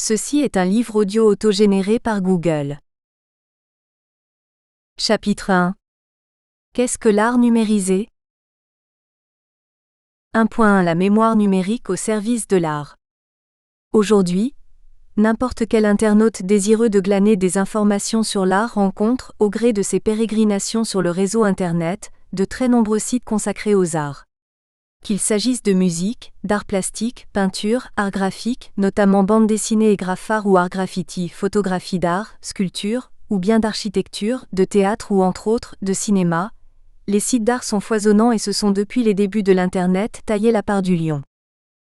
Ceci est un livre audio autogénéré par Google. Chapitre 1. Qu'est-ce que l'art numérisé ? 1.1 La mémoire numérique au service de l'art. Aujourd'hui, n'importe quel internaute désireux de glaner des informations sur l'art rencontre, au gré de ses pérégrinations sur le réseau Internet, de très nombreux sites consacrés aux arts. Qu'il s'agisse de musique, d'art plastique, peinture, art graphique, notamment bande dessinée et graphare ou art graffiti, photographie d'art, sculpture, ou bien d'architecture, de théâtre ou entre autres, de cinéma, les sites d'art sont foisonnants et se sont depuis les débuts de l'Internet taillé la part du lion.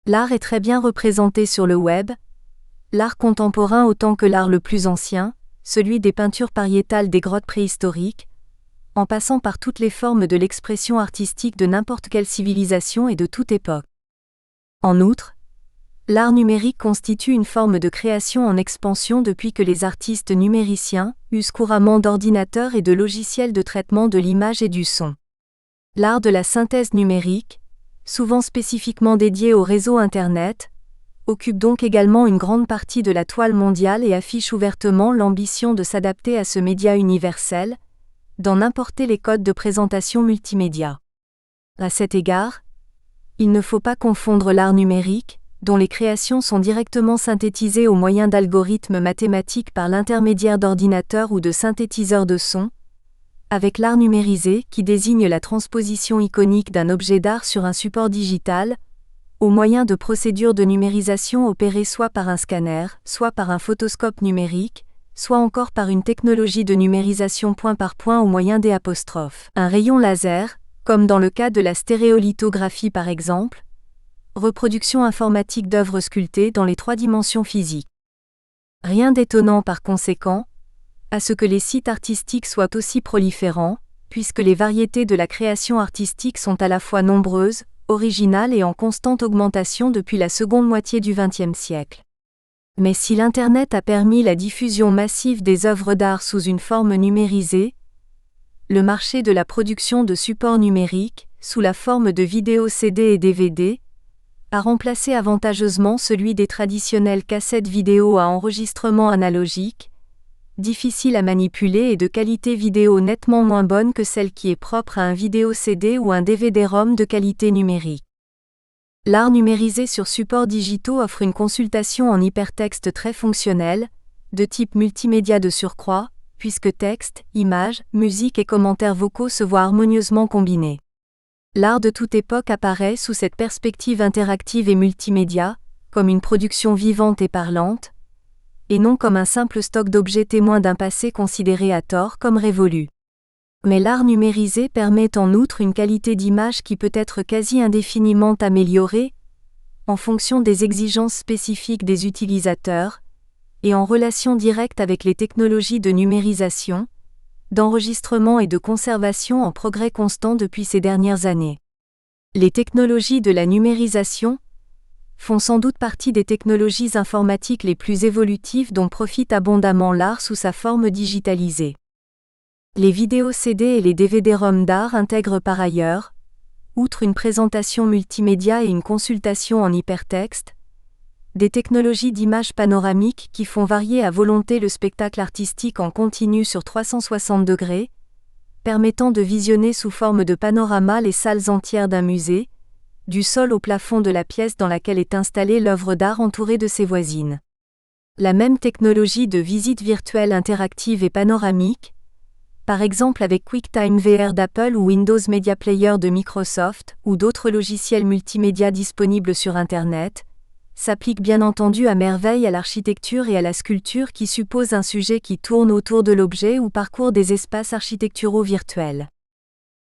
L'art est très bien représenté sur le web, l'art contemporain autant que l'art le plus ancien, celui des peintures pariétales des grottes préhistoriques, en passant par toutes les formes de l'expression artistique de n'importe quelle civilisation et de toute époque. En outre, l'art numérique constitue une forme de création en expansion depuis que les artistes numériciens usent couramment d'ordinateurs et de logiciels de traitement de l'image et du son. L'art de la synthèse numérique, souvent spécifiquement dédié au réseau Internet, occupe donc également une grande partie de la toile mondiale et affiche ouvertement l'ambition de s'adapter à ce média universel, d'en importer les codes de présentation multimédia. À cet égard, il ne faut pas confondre l'art numérique, dont les créations sont directement synthétisées au moyen d'algorithmes mathématiques par l'intermédiaire d'ordinateurs ou de synthétiseurs de son, avec l'art numérisé qui désigne la transposition iconique d'un objet d'art sur un support digital, au moyen de procédures de numérisation opérées soit par un scanner, soit par un photoscope numérique, soit encore par une technologie de numérisation point par point au moyen des apostrophes. Un rayon laser, comme dans le cas de la stéréolithographie par exemple, reproduction informatique d'œuvres sculptées dans les 3 dimensions physiques. Rien d'étonnant par conséquent, à ce que les sites artistiques soient aussi proliférants, puisque les variétés de la création artistique sont à la fois nombreuses, originales et en constante augmentation depuis la seconde moitié du XXe siècle. Mais si l'Internet a permis la diffusion massive des œuvres d'art sous une forme numérisée, le marché de la production de supports numériques, sous la forme de vidéos CD et DVD, a remplacé avantageusement celui des traditionnelles cassettes vidéo à enregistrement analogique, difficile à manipuler et de qualité vidéo nettement moins bonne que celle qui est propre à un vidéo CD ou un DVD-ROM de qualité numérique. L'art numérisé sur supports digitaux offre une consultation en hypertexte très fonctionnelle, de type multimédia de surcroît, puisque texte, images, musique et commentaires vocaux se voient harmonieusement combinés. L'art de toute époque apparaît sous cette perspective interactive et multimédia, comme une production vivante et parlante, et non comme un simple stock d'objets témoins d'un passé considéré à tort comme révolu. Mais l'art numérisé permet en outre une qualité d'image qui peut être quasi indéfiniment améliorée, en fonction des exigences spécifiques des utilisateurs, et en relation directe avec les technologies de numérisation, d'enregistrement et de conservation en progrès constant depuis ces dernières années. Les technologies de la numérisation font sans doute partie des technologies informatiques les plus évolutives dont profite abondamment l'art sous sa forme digitalisée. Les vidéos CD et les DVD-ROM d'art intègrent par ailleurs, outre une présentation multimédia et une consultation en hypertexte, des technologies d'image panoramique qui font varier à volonté le spectacle artistique en continu sur 360 degrés, permettant de visionner sous forme de panorama les salles entières d'un musée, du sol au plafond de la pièce dans laquelle est installée l'œuvre d'art entourée de ses voisines. La même technologie de visite virtuelle interactive et panoramique, par exemple avec QuickTime VR d'Apple ou Windows Media Player de Microsoft ou d'autres logiciels multimédia disponibles sur Internet, s'applique bien entendu à merveille à l'architecture et à la sculpture qui suppose un sujet qui tourne autour de l'objet ou parcourt des espaces architecturaux virtuels.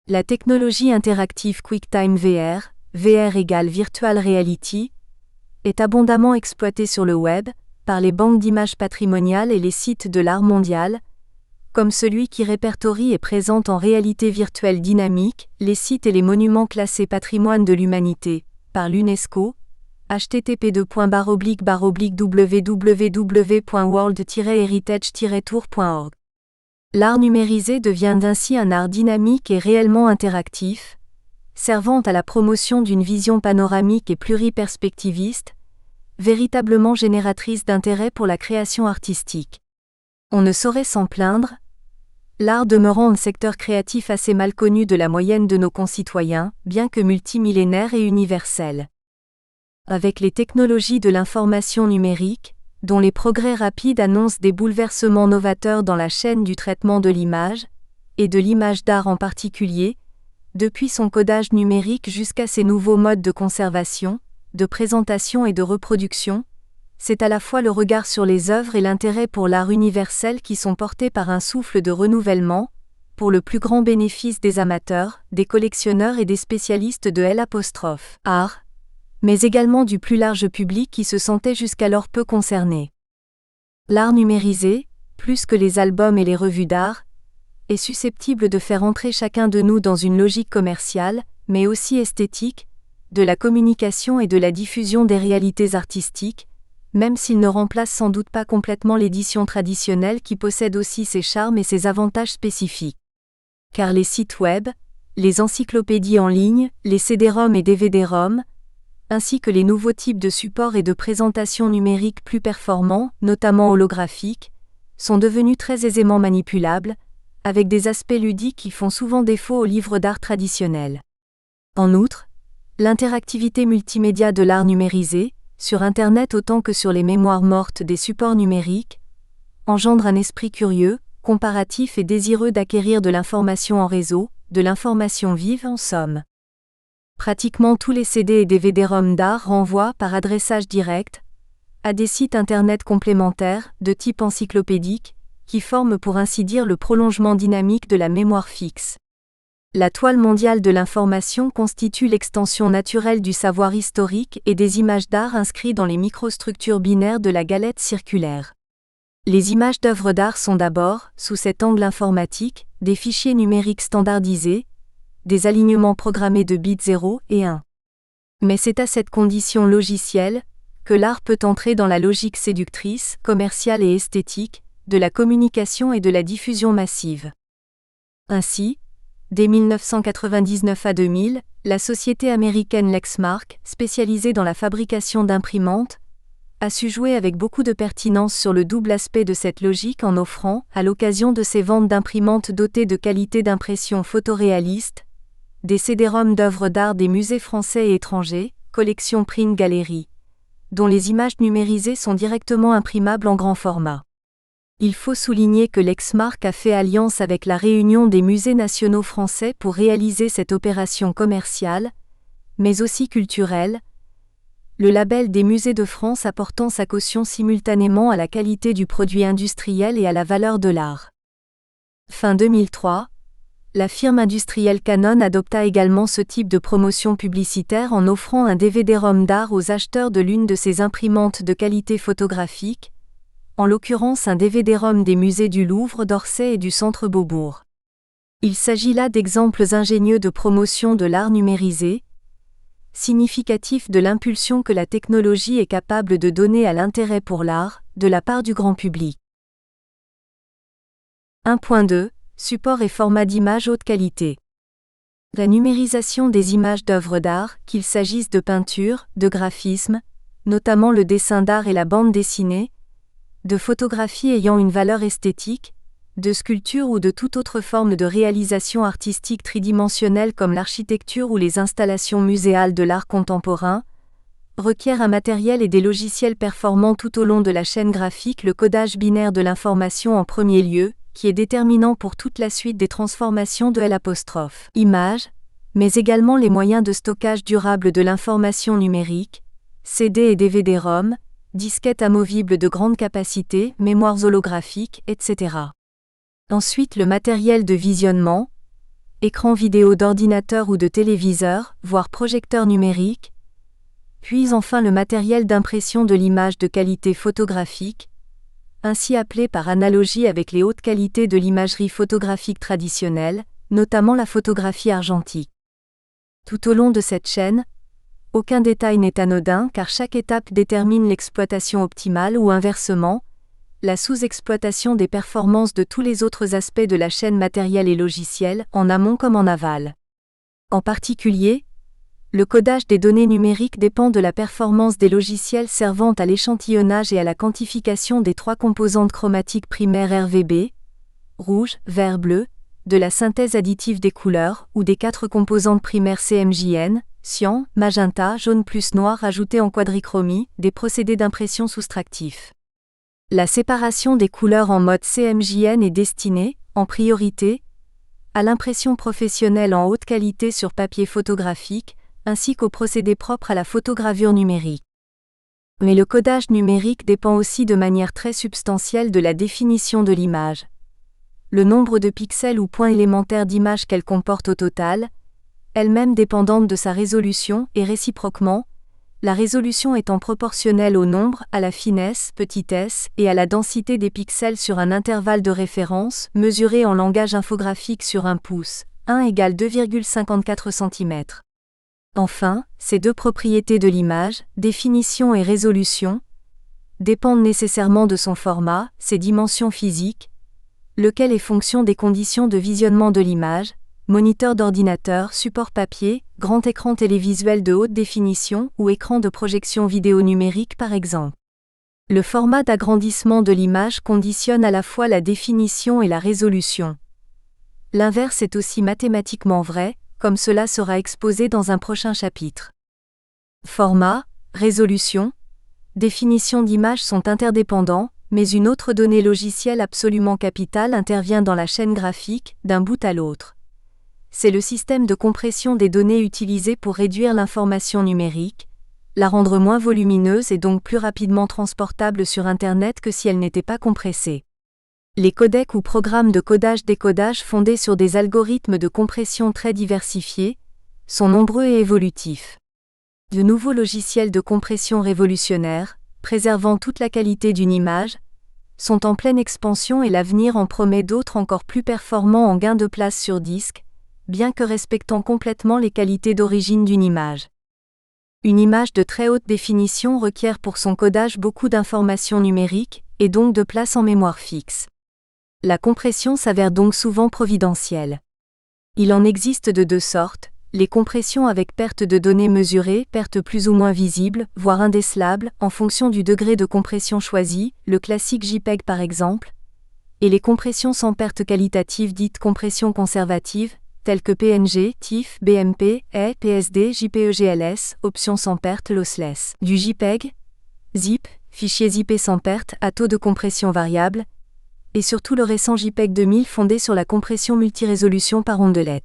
La technologie interactive QuickTime VR, VR égale Virtual Reality, est abondamment exploitée sur le web, par les banques d'images patrimoniales et les sites de l'art mondial, comme celui qui répertorie et présente en réalité virtuelle dynamique les sites et les monuments classés patrimoine de l'humanité, par l'UNESCO, http://www.world-heritage-tour.org. L'art numérisé devient ainsi un art dynamique et réellement interactif, servant à la promotion d'une vision panoramique et pluriperspectiviste, véritablement génératrice d'intérêt pour la création artistique. On ne saurait s'en plaindre, l'art demeurant un secteur créatif assez mal connu de la moyenne de nos concitoyens, bien que multimillénaire et universel. Avec les technologies de l'information numérique, dont les progrès rapides annoncent des bouleversements novateurs dans la chaîne du traitement de l'image, et de l'image d'art en particulier, depuis son codage numérique jusqu'à ses nouveaux modes de conservation, de présentation et de reproduction, c'est à la fois le regard sur les œuvres et l'intérêt pour l'art universel qui sont portés par un souffle de renouvellement, pour le plus grand bénéfice des amateurs, des collectionneurs et des spécialistes de l'art, mais également du plus large public qui se sentait jusqu'alors peu concerné. L'art numérisé, plus que les albums et les revues d'art, est susceptible de faire entrer chacun de nous dans une logique commerciale, mais aussi esthétique, de la communication et de la diffusion des réalités artistiques, même s'il ne remplace sans doute pas complètement l'édition traditionnelle qui possède aussi ses charmes et ses avantages spécifiques. Car les sites web, les encyclopédies en ligne, les CD-ROM et DVD-ROM, ainsi que les nouveaux types de supports et de présentation numériques plus performants, notamment holographiques, sont devenus très aisément manipulables, avec des aspects ludiques qui font souvent défaut aux livres d'art traditionnels. En outre, l'interactivité multimédia de l'art numérisé, sur Internet autant que sur les mémoires mortes des supports numériques, engendre un esprit curieux, comparatif et désireux d'acquérir de l'information en réseau, de l'information vive en somme. Pratiquement tous les CD et DVD-ROM d'art renvoient par adressage direct à des sites Internet complémentaires, de type encyclopédique, qui forment pour ainsi dire le prolongement dynamique de la mémoire fixe. La toile mondiale de l'information constitue l'extension naturelle du savoir historique et des images d'art inscrites dans les microstructures binaires de la galette circulaire. Les images d'œuvres d'art sont d'abord, sous cet angle informatique, des fichiers numériques standardisés, des alignements programmés de bits 0 et 1. Mais c'est à cette condition logicielle que l'art peut entrer dans la logique séductrice, commerciale et esthétique, de la communication et de la diffusion massive. Ainsi, dès 1999 à 2000, la société américaine Lexmark, spécialisée dans la fabrication d'imprimantes, a su jouer avec beaucoup de pertinence sur le double aspect de cette logique en offrant, à l'occasion de ses ventes d'imprimantes dotées de qualités d'impression photoréalistes, des CD-ROM d'œuvres d'art des musées français et étrangers, collection Print Gallery, dont les images numérisées sont directement imprimables en grand format. Il faut souligner que Lexmark a fait alliance avec la Réunion des musées nationaux français pour réaliser cette opération commerciale, mais aussi culturelle, le label des musées de France apportant sa caution simultanément à la qualité du produit industriel et à la valeur de l'art. Fin 2003, la firme industrielle Canon adopta également ce type de promotion publicitaire en offrant un DVD-ROM d'art aux acheteurs de l'une de ses imprimantes de qualité photographique, en l'occurrence un DVD-ROM des musées du Louvre, d'Orsay et du Centre Beaubourg. Il s'agit là d'exemples ingénieux de promotion de l'art numérisé, significatifs de l'impulsion que la technologie est capable de donner à l'intérêt pour l'art, de la part du grand public. 1.2 Support et format d'image haute qualité. La numérisation des images d'œuvres d'art, qu'il s'agisse de peinture, de graphisme, notamment le dessin d'art et la bande dessinée, de photographies ayant une valeur esthétique, de sculpture ou de toute autre forme de réalisation artistique tridimensionnelle comme l'architecture ou les installations muséales de l'art contemporain, requiert un matériel et des logiciels performants tout au long de la chaîne graphique, le codage binaire de l'information en premier lieu, qui est déterminant pour toute la suite des transformations de l'image, mais également les moyens de stockage durable de l'information numérique, CD et DVD-ROM, disquettes amovibles de grande capacité, mémoires holographiques, etc. Ensuite le matériel de visionnement, écran vidéo d'ordinateur ou de téléviseur, voire projecteur numérique, puis enfin le matériel d'impression de l'image de qualité photographique, ainsi appelé par analogie avec les hautes qualités de l'imagerie photographique traditionnelle, notamment la photographie argentique. Tout au long de cette chaîne, aucun détail n'est anodin car chaque étape détermine l'exploitation optimale ou inversement, la sous-exploitation des performances de tous les autres aspects de la chaîne matérielle et logicielle, en amont comme en aval. En particulier, Le codage des données numériques dépend de la performance des logiciels servant à l'échantillonnage et à la quantification des 3 composantes chromatiques primaires RGB, rouge, vert, bleu, de la synthèse additive des couleurs ou des 4 composantes primaires CMJN, cyan, magenta, jaune plus noir ajoutées en quadrichromie, des procédés d'impression soustractifs. La séparation des couleurs en mode CMJN est destinée, en priorité, à l'impression professionnelle en haute qualité sur papier photographique, ainsi qu'aux procédés propres à la photogravure numérique. Mais le codage numérique dépend aussi de manière très substantielle de la définition de l'image. Le nombre de pixels ou points élémentaires d'image qu'elle comporte au total, elle-même dépendante de sa résolution et réciproquement, la résolution étant proportionnelle au nombre, à la finesse, petitesse et à la densité des pixels sur un intervalle de référence, mesuré en langage infographique sur 1 pouce, 1 égale 2,54 cm. Enfin, ces 2 propriétés de l'image, définition et résolution, dépendent nécessairement de son format, ses dimensions physiques, lequel est fonction des conditions de visionnement de l'image, moniteur d'ordinateur, support papier, grand écran télévisuel de haute définition ou écran de projection vidéo numérique par exemple. Le format d'agrandissement de l'image conditionne à la fois la définition et la résolution. L'inverse est aussi mathématiquement vrai, comme cela sera exposé dans un prochain chapitre. Format, résolution, définition d'image sont interdépendants, mais une autre donnée logicielle absolument capitale intervient dans la chaîne graphique, d'un bout à l'autre. C'est le système de compression des données utilisé pour réduire l'information numérique, la rendre moins volumineuse et donc plus rapidement transportable sur Internet que si elle n'était pas compressée. Les codecs ou programmes de codage-décodage fondés sur des algorithmes de compression très diversifiés sont nombreux et évolutifs. De nouveaux logiciels de compression révolutionnaires, préservant toute la qualité d'une image, sont en pleine expansion et l'avenir en promet d'autres encore plus performants en gain de place sur disque, bien que respectant complètement les qualités d'origine d'une image. Une image de très haute définition requiert pour son codage beaucoup d'informations numériques, et donc de place en mémoire fixe. La compression s'avère donc souvent providentielle. Il en existe de 2 sortes, les compressions avec perte de données mesurées, perte plus ou moins visible, voire indécelable, en fonction du degré de compression choisi, le classique JPEG par exemple, et les compressions sans perte qualitative dites compression conservative, telles que PNG, TIFF, BMP, PSD, JPEGLS, option sans perte lossless. Du JPEG, ZIP, fichier zippé sans perte à taux de compression variable, et surtout le récent JPEG 2000 fondé sur la compression multirésolution par ondelette.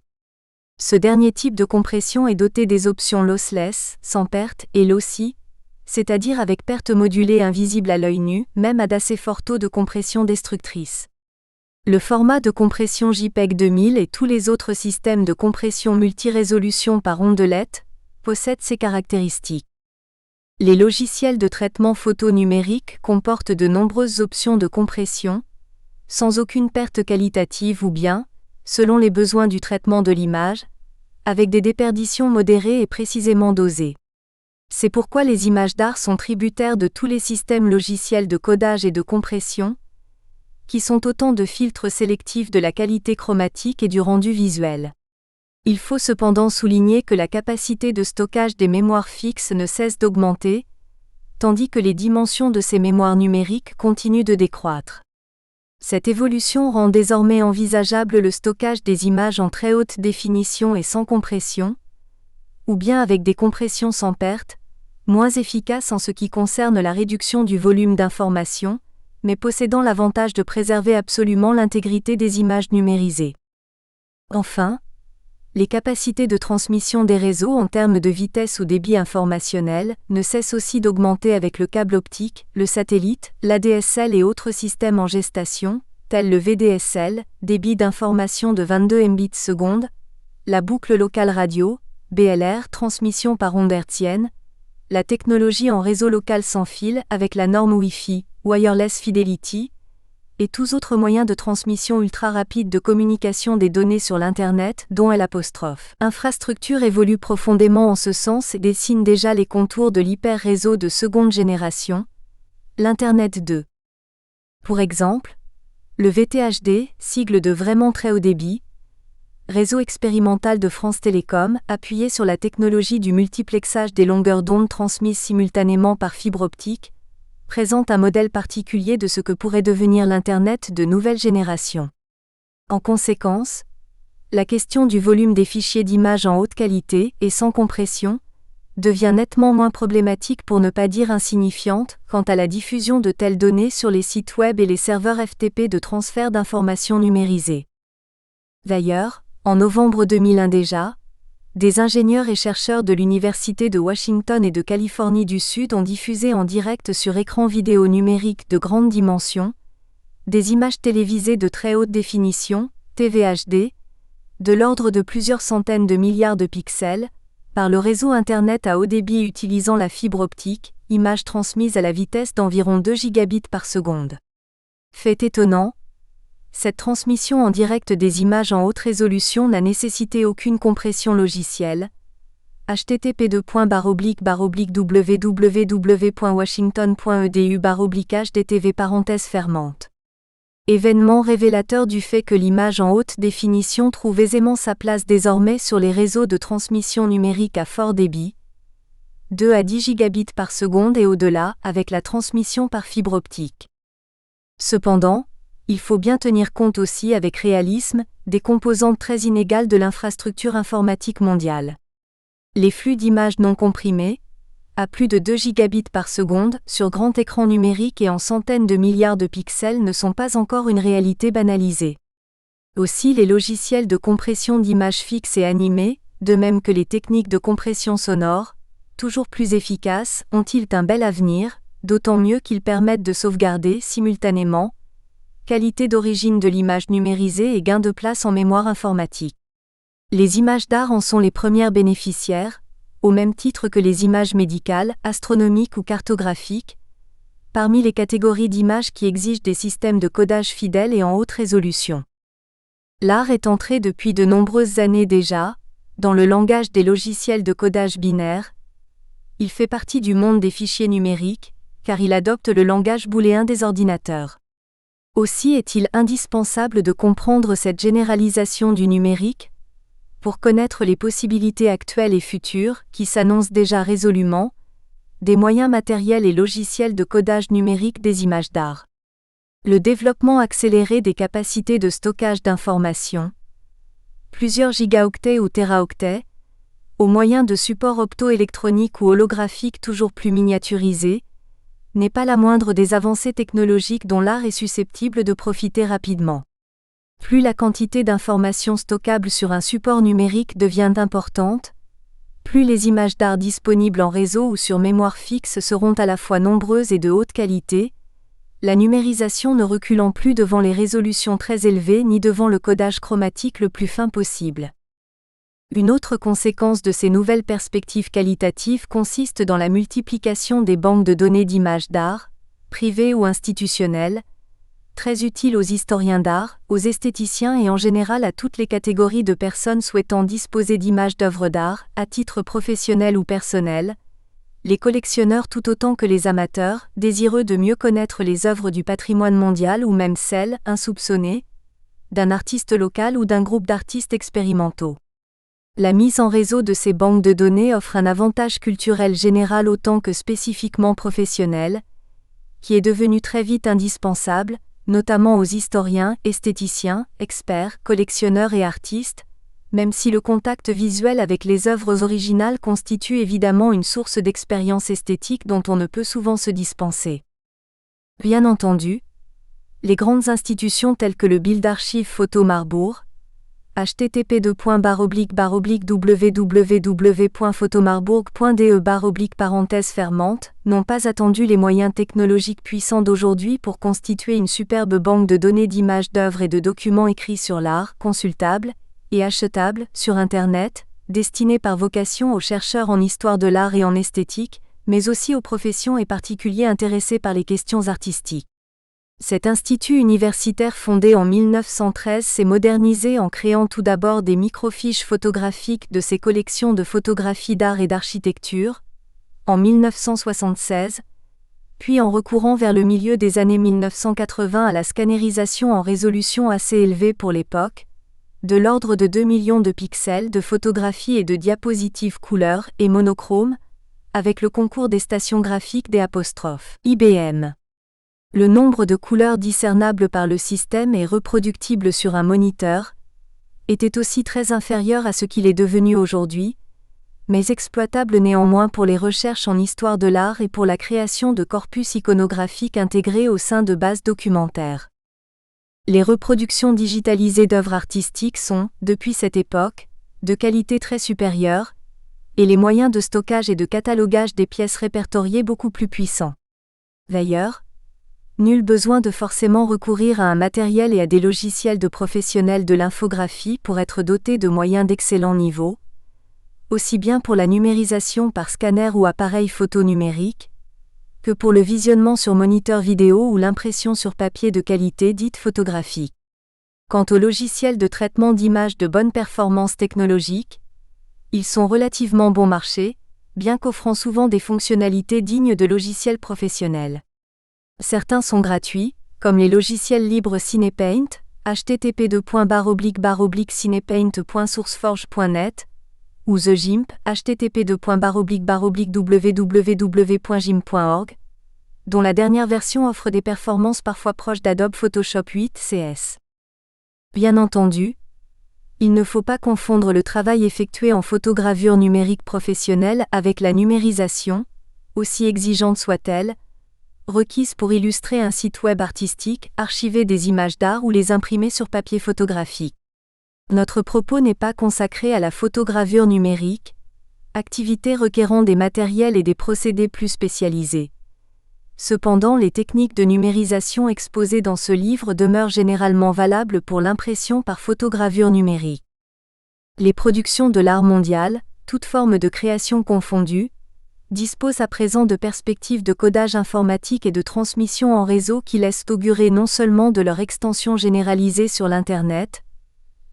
Ce dernier type de compression est doté des options lossless, sans perte, et lossy, c'est-à-dire avec perte modulée invisible à l'œil nu, même à d'assez fort taux de compression destructrice. Le format de compression JPEG 2000 et tous les autres systèmes de compression multirésolution par ondelette possèdent ces caractéristiques. Les logiciels de traitement photo numérique comportent de nombreuses options de compression, sans aucune perte qualitative ou bien, selon les besoins du traitement de l'image, avec des déperditions modérées et précisément dosées. C'est pourquoi les images d'art sont tributaires de tous les systèmes logiciels de codage et de compression, qui sont autant de filtres sélectifs de la qualité chromatique et du rendu visuel. Il faut cependant souligner que la capacité de stockage des mémoires fixes ne cesse d'augmenter, tandis que les dimensions de ces mémoires numériques continuent de décroître. Cette évolution rend désormais envisageable le stockage des images en très haute définition et sans compression, ou bien avec des compressions sans perte, moins efficaces en ce qui concerne la réduction du volume d'information, mais possédant l'avantage de préserver absolument l'intégrité des images numérisées. Enfin, les capacités de transmission des réseaux en termes de vitesse ou débit informationnel ne cessent aussi d'augmenter avec le câble optique, le satellite, l'ADSL et autres systèmes en gestation, tels le VDSL, débit d'information de 22 Mbps, la boucle locale radio, BLR, transmission par onde hertzienne, la technologie en réseau local sans fil avec la norme Wi-Fi, Wireless Fidelity, et tous autres moyens de transmission ultra rapide de communication des données sur l'Internet, dont L'. Infrastructure évolue profondément en ce sens et dessine déjà les contours de l'hyper-réseau de seconde génération, l'Internet 2. Pour exemple, le VTHD, sigle de vraiment très haut débit, réseau expérimental de France Télécom, appuyé sur la technologie du multiplexage des longueurs d'onde transmises simultanément par fibre optique, présente un modèle particulier de ce que pourrait devenir l'Internet de nouvelle génération. En conséquence, la question du volume des fichiers d'images en haute qualité et sans compression devient nettement moins problématique pour ne pas dire insignifiante quant à la diffusion de telles données sur les sites web et les serveurs FTP de transfert d'informations numérisés. D'ailleurs, en novembre 2001 déjà, des ingénieurs et chercheurs de l'Université de Washington et de Californie du Sud ont diffusé en direct sur écran vidéo numérique de grande dimension des images télévisées de très haute définition, TVHD, de l'ordre de plusieurs centaines de milliards de pixels, par le réseau Internet à haut débit utilisant la fibre optique, images transmises à la vitesse d'environ 2 gigabits par seconde. Fait étonnant, cette transmission en direct des images en haute résolution n'a nécessité aucune compression logicielle. http://www.washington.edu/hdtv Événement révélateur du fait que l'image en haute définition trouve aisément sa place désormais sur les réseaux de transmission numérique à fort débit, 2 à 10 gigabits par seconde et au-delà avec la transmission par fibre optique. Cependant, il faut bien tenir compte aussi avec réalisme des composantes très inégales de l'infrastructure informatique mondiale. Les flux d'images non comprimés, à plus de 2 gigabits par seconde sur grand écran numérique et en centaines de milliards de pixels ne sont pas encore une réalité banalisée. Aussi les logiciels de compression d'images fixes et animées, de même que les techniques de compression sonore, toujours plus efficaces, ont-ils un bel avenir, d'autant mieux qu'ils permettent de sauvegarder simultanément qualité d'origine de l'image numérisée et gain de place en mémoire informatique. Les images d'art en sont les premières bénéficiaires, au même titre que les images médicales, astronomiques ou cartographiques, parmi les catégories d'images qui exigent des systèmes de codage fidèles et en haute résolution. L'art est entré depuis de nombreuses années déjà, dans le langage des logiciels de codage binaire. Il fait partie du monde des fichiers numériques, car il adopte le langage booléen des ordinateurs. Aussi est-il indispensable de comprendre cette généralisation du numérique, pour connaître les possibilités actuelles et futures, qui s'annoncent déjà résolument, des moyens matériels et logiciels de codage numérique des images d'art. Le développement accéléré des capacités de stockage d'informations, plusieurs gigaoctets ou téraoctets, au moyen de supports optoélectroniques ou holographiques toujours plus miniaturisés, n'est pas la moindre des avancées technologiques dont l'art est susceptible de profiter rapidement. Plus la quantité d'informations stockables sur un support numérique devient importante, plus les images d'art disponibles en réseau ou sur mémoire fixe seront à la fois nombreuses et de haute qualité, la numérisation ne reculant plus devant les résolutions très élevées ni devant le codage chromatique le plus fin possible. Une autre conséquence de ces nouvelles perspectives qualitatives consiste dans la multiplication des banques de données d'images d'art, privées ou institutionnelles, très utiles aux historiens d'art, aux esthéticiens et en général à toutes les catégories de personnes souhaitant disposer d'images d'œuvres d'art, à titre professionnel ou personnel, les collectionneurs tout autant que les amateurs, désireux de mieux connaître les œuvres du patrimoine mondial ou même celles, insoupçonnées, d'un artiste local ou d'un groupe d'artistes expérimentaux. La mise en réseau de ces banques de données offre un avantage culturel général autant que spécifiquement professionnel, qui est devenu très vite indispensable, notamment aux historiens, esthéticiens, experts, collectionneurs et artistes, même si le contact visuel avec les œuvres originales constitue évidemment une source d'expérience esthétique dont on ne peut souvent se dispenser. Bien entendu, les grandes institutions telles que le Bildarchiv Photo Marburg, http://www.photomarburg.de// n'ont pas attendu les moyens technologiques puissants d'aujourd'hui pour constituer une superbe banque de données d'images d'œuvres et de documents écrits sur l'art, consultables et achetables sur Internet, destinés par vocation aux chercheurs en histoire de l'art et en esthétique, mais aussi aux professions et particuliers intéressés par les questions artistiques. Cet institut universitaire fondé en 1913 s'est modernisé en créant tout d'abord des microfiches photographiques de ses collections de photographies d'art et d'architecture, en 1976, puis en recourant vers le milieu des années 1980 à la scannérisation en résolution assez élevée pour l'époque, de l'ordre de 2 millions de pixels de photographies et de diapositives couleurs et monochromes, avec le concours des stations graphiques des IBM. Le nombre de couleurs discernables par le système et reproductibles sur un moniteur était aussi très inférieur à ce qu'il est devenu aujourd'hui, mais exploitable néanmoins pour les recherches en histoire de l'art et pour la création de corpus iconographiques intégrés au sein de bases documentaires. Les reproductions digitalisées d'œuvres artistiques sont, depuis cette époque, de qualité très supérieure, et les moyens de stockage et de catalogage des pièces répertoriées beaucoup plus puissants. D'ailleurs, nul besoin de forcément recourir à un matériel et à des logiciels de professionnels de l'infographie pour être doté de moyens d'excellent niveau, aussi bien pour la numérisation par scanner ou appareil photo numérique, que pour le visionnement sur moniteur vidéo ou l'impression sur papier de qualité dite photographique. Quant aux logiciels de traitement d'images de bonne performance technologique, ils sont relativement bon marché, bien qu'offrant souvent des fonctionnalités dignes de logiciels professionnels. Certains sont gratuits, comme les logiciels libres Cinepaint, http://cinepaint.sourceforge.net, ou The GIMP, http://www.gimp.org, dont la dernière version offre des performances parfois proches d'Adobe Photoshop 8 CS. Bien entendu, il ne faut pas confondre le travail effectué en photogravure numérique professionnelle avec la numérisation, aussi exigeante soit-elle, requise pour illustrer un site web artistique, archiver des images d'art ou les imprimer sur papier photographique. Notre propos n'est pas consacré à la photogravure numérique, activité requérant des matériels et des procédés plus spécialisés. Cependant, les techniques de numérisation exposées dans ce livre demeurent généralement valables pour l'impression par photogravure numérique. Les productions de l'art mondial, toutes formes de création confondues, disposent à présent de perspectives de codage informatique et de transmission en réseau qui laissent augurer non seulement de leur extension généralisée sur l'Internet,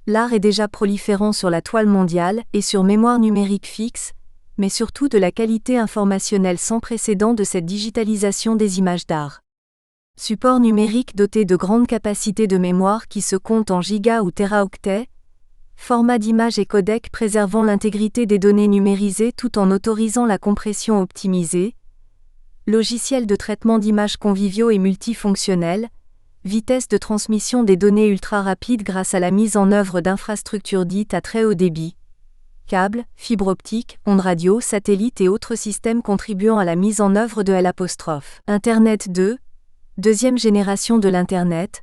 l'art est déjà proliférant sur la toile mondiale et sur mémoire numérique fixe, mais surtout de la qualité informationnelle sans précédent de cette digitalisation des images d'art. Support numérique doté de grandes capacités de mémoire qui se comptent en giga ou téraoctets, format d'image et codec préservant l'intégrité des données numérisées tout en autorisant la compression optimisée, logiciel de traitement d'images conviviaux et multifonctionnels, vitesse de transmission des données ultra rapide grâce à la mise en œuvre d'infrastructures dites à très haut débit, câbles, fibres optiques, ondes radio, satellites et autres systèmes contribuant à la mise en œuvre de Internet 2, deuxième génération de l'Internet.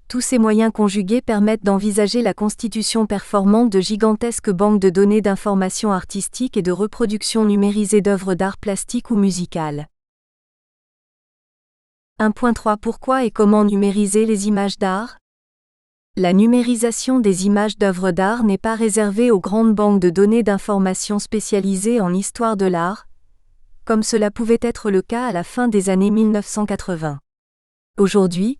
Tous ces moyens conjugués permettent d'envisager la constitution performante de gigantesques banques de données d'informations artistiques et de reproduction numérisée d'œuvres d'art plastique ou musicales. 1.3 Pourquoi et comment numériser les images d'art ? La numérisation des images d'œuvres d'art n'est pas réservée aux grandes banques de données d'informations spécialisées en histoire de l'art, comme cela pouvait être le cas à la fin des années 1980. Aujourd'hui,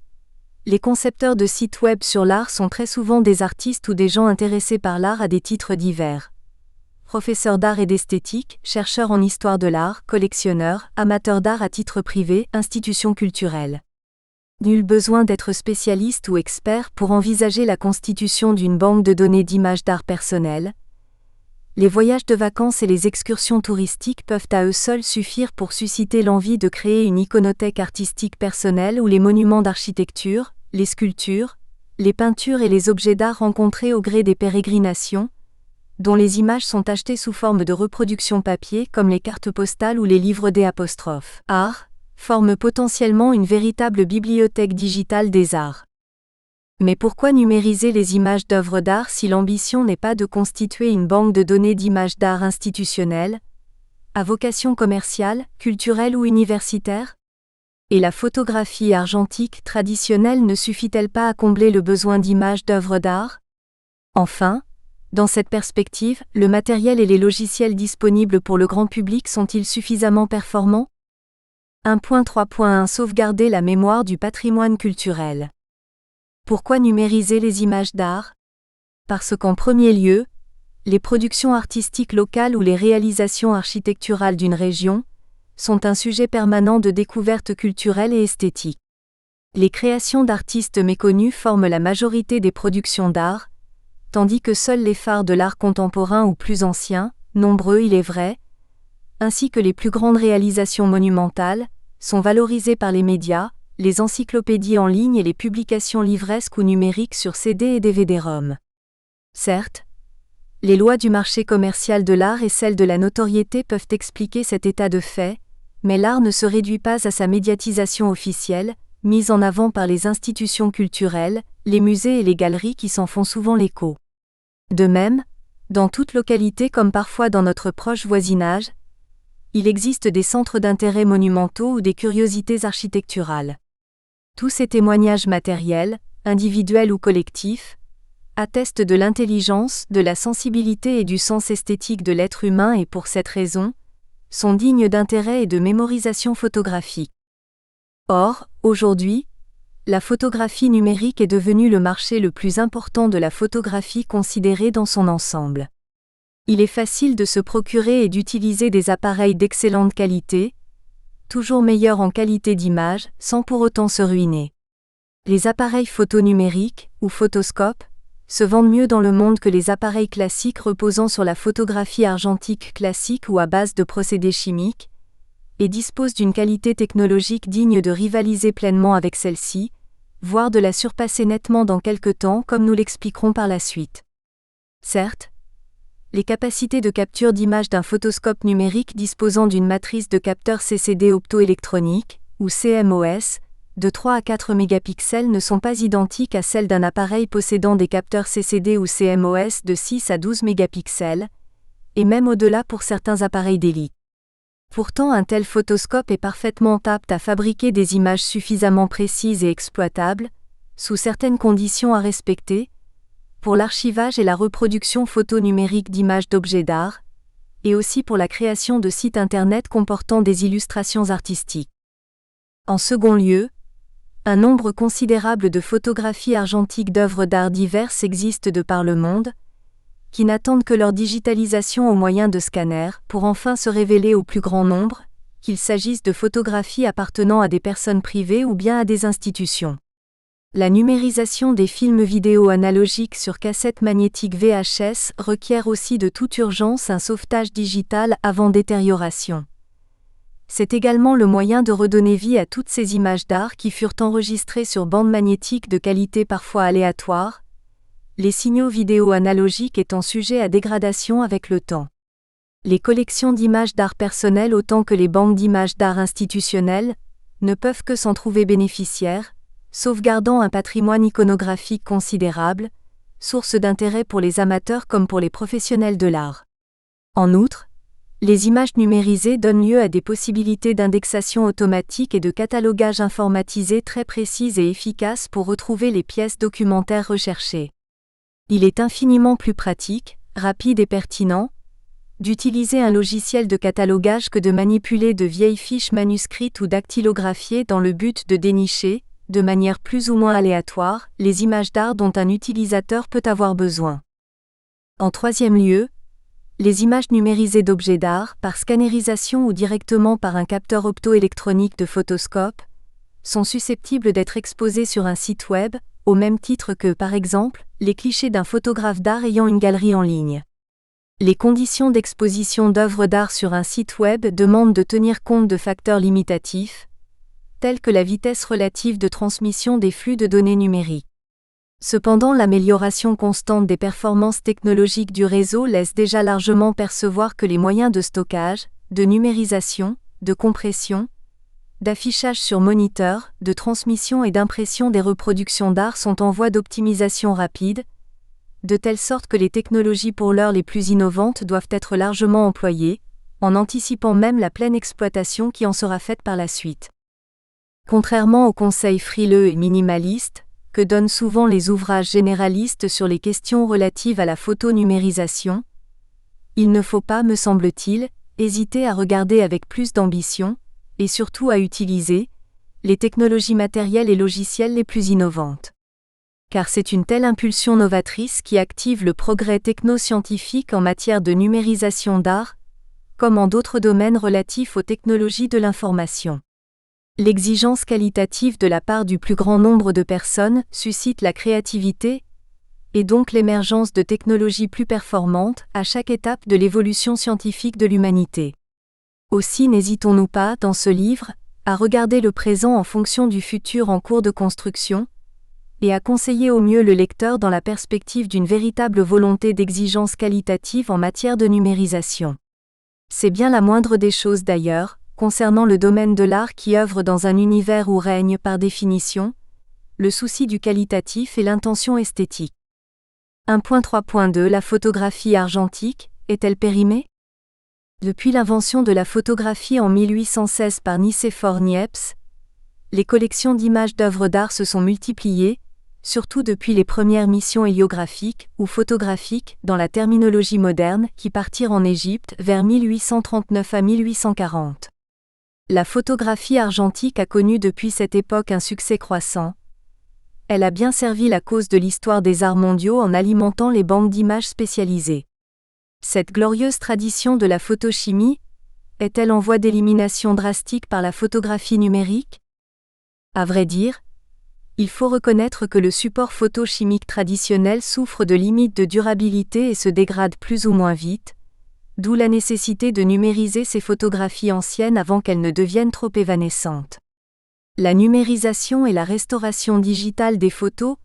les concepteurs de sites web sur l'art sont très souvent des artistes ou des gens intéressés par l'art à des titres divers. Professeurs d'art et d'esthétique, chercheurs en histoire de l'art, collectionneurs, amateurs d'art à titre privé, institutions culturelles. Nul besoin d'être spécialiste ou expert pour envisager la constitution d'une banque de données d'images d'art personnelles. Les voyages de vacances et les excursions touristiques peuvent à eux seuls suffire pour susciter l'envie de créer une iconothèque artistique personnelle où les monuments d'architecture, les sculptures, les peintures et les objets d'art rencontrés au gré des pérégrinations, dont les images sont achetées sous forme de reproduction papier comme les cartes postales ou les livres art, forment potentiellement une véritable bibliothèque digitale des arts. Mais pourquoi numériser les images d'œuvres d'art si l'ambition n'est pas de constituer une banque de données d'images d'art institutionnelles, à vocation commerciale, culturelle ou universitaire ? Et la photographie argentique traditionnelle ne suffit-elle pas à combler le besoin d'images d'œuvres d'art ? Enfin, dans cette perspective, le matériel et les logiciels disponibles pour le grand public sont-ils suffisamment performants ? 1.3.1 Sauvegarder la mémoire du patrimoine culturel. Pourquoi numériser les images d'art ? Parce qu'en premier lieu, les productions artistiques locales ou les réalisations architecturales d'une région sont un sujet permanent de découverte culturelle et esthétique. Les créations d'artistes méconnus forment la majorité des productions d'art, tandis que seuls les phares de l'art contemporain ou plus anciens, nombreux il est vrai, ainsi que les plus grandes réalisations monumentales, sont valorisés par les médias, les encyclopédies en ligne et les publications livresques ou numériques sur CD et DVD-ROM. Certes, les lois du marché commercial de l'art et celles de la notoriété peuvent expliquer cet état de fait, mais l'art ne se réduit pas à sa médiatisation officielle, mise en avant par les institutions culturelles, les musées et les galeries qui s'en font souvent l'écho. De même, dans toute localité comme parfois dans notre proche voisinage, il existe des centres d'intérêt monumentaux ou des curiosités architecturales. Tous ces témoignages matériels, individuels ou collectifs, attestent de l'intelligence, de la sensibilité et du sens esthétique de l'être humain et pour cette raison, sont dignes d'intérêt et de mémorisation photographique. Or, aujourd'hui, la photographie numérique est devenue le marché le plus important de la photographie considérée dans son ensemble. Il est facile de se procurer et d'utiliser des appareils d'excellente qualité, toujours meilleurs en qualité d'image, sans pour autant se ruiner. Les appareils photo numériques, ou photoscopes, se vendent mieux dans le monde que les appareils classiques reposant sur la photographie argentique classique ou à base de procédés chimiques, et disposent d'une qualité technologique digne de rivaliser pleinement avec celle-ci, voire de la surpasser nettement dans quelque temps comme nous l'expliquerons par la suite. Certes, les capacités de capture d'image d'un photoscope numérique disposant d'une matrice de capteur CCD optoélectronique, ou CMOS, de 3 à 4 mégapixels ne sont pas identiques à celles d'un appareil possédant des capteurs CCD ou CMOS de 6 à 12 mégapixels, et même au-delà pour certains appareils d'élite. Pourtant un tel photoscope est parfaitement apte à fabriquer des images suffisamment précises et exploitables, sous certaines conditions à respecter, pour l'archivage et la reproduction photo numérique d'images d'objets d'art, et aussi pour la création de sites internet comportant des illustrations artistiques. En second lieu, un nombre considérable de photographies argentiques d'œuvres d'art diverses existent de par le monde, qui n'attendent que leur digitalisation au moyen de scanners pour enfin se révéler au plus grand nombre, qu'il s'agisse de photographies appartenant à des personnes privées ou bien à des institutions. La numérisation des films vidéo analogiques sur cassette magnétique VHS requiert aussi de toute urgence un sauvetage digital avant détérioration. C'est également le moyen de redonner vie à toutes ces images d'art qui furent enregistrées sur bande magnétique de qualité parfois aléatoire, les signaux vidéo analogiques étant sujets à dégradation avec le temps. Les collections d'images d'art personnelles autant que les banques d'images d'art institutionnelles ne peuvent que s'en trouver bénéficiaires, sauvegardant un patrimoine iconographique considérable, source d'intérêt pour les amateurs comme pour les professionnels de l'art. En outre, les images numérisées donnent lieu à des possibilités d'indexation automatique et de catalogage informatisé très précises et efficaces pour retrouver les pièces documentaires recherchées. Il est infiniment plus pratique, rapide et pertinent, d'utiliser un logiciel de catalogage que de manipuler de vieilles fiches manuscrites ou dactylographiées dans le but de dénicher, de manière plus ou moins aléatoire, les images d'art dont un utilisateur peut avoir besoin. En troisième lieu, les images numérisées d'objets d'art, par scannérisation ou directement par un capteur optoélectronique de photoscope, sont susceptibles d'être exposées sur un site web, au même titre que, par exemple, les clichés d'un photographe d'art ayant une galerie en ligne. Les conditions d'exposition d'œuvres d'art sur un site web demandent de tenir compte de facteurs limitatifs, tels que la vitesse relative de transmission des flux de données numériques. Cependant, l'amélioration constante des performances technologiques du réseau laisse déjà largement percevoir que les moyens de stockage, de numérisation, de compression, d'affichage sur moniteur, de transmission et d'impression des reproductions d'art sont en voie d'optimisation rapide, de telle sorte que les technologies pour l'heure les plus innovantes doivent être largement employées, en anticipant même la pleine exploitation qui en sera faite par la suite. Contrairement aux conseils frileux et minimalistes, que donnent souvent les ouvrages généralistes sur les questions relatives à la photonumérisation, il ne faut pas, me semble-t-il, hésiter à regarder avec plus d'ambition, et surtout à utiliser, les technologies matérielles et logicielles les plus innovantes. Car c'est une telle impulsion novatrice qui active le progrès technoscientifique en matière de numérisation d'art, comme en d'autres domaines relatifs aux technologies de l'information. L'exigence qualitative de la part du plus grand nombre de personnes suscite la créativité, et donc l'émergence de technologies plus performantes à chaque étape de l'évolution scientifique de l'humanité. Aussi n'hésitons-nous pas, dans ce livre, à regarder le présent en fonction du futur en cours de construction, et à conseiller au mieux le lecteur dans la perspective d'une véritable volonté d'exigence qualitative en matière de numérisation. C'est bien la moindre des choses d'ailleurs, concernant le domaine de l'art qui œuvre dans un univers où règne, par définition, le souci du qualitatif et l'intention esthétique. 1.3.2 La photographie argentique, est-elle périmée ? Depuis l'invention de la photographie en 1816 par Nicéphore Niepce, les collections d'images d'œuvres d'art se sont multipliées, surtout depuis les premières missions héliographiques ou photographiques dans la terminologie moderne qui partirent en Égypte vers 1839 à 1840. La photographie argentique a connu depuis cette époque un succès croissant. Elle a bien servi la cause de l'histoire des arts mondiaux en alimentant les banques d'images spécialisées. Cette glorieuse tradition de la photochimie est-elle en voie d'élimination drastique par la photographie numérique ? À vrai dire, il faut reconnaître que le support photochimique traditionnel souffre de limites de durabilité et se dégrade plus ou moins vite, d'où la nécessité de numériser ces photographies anciennes avant qu'elles ne deviennent trop évanescentes. La numérisation et la restauration digitale des photos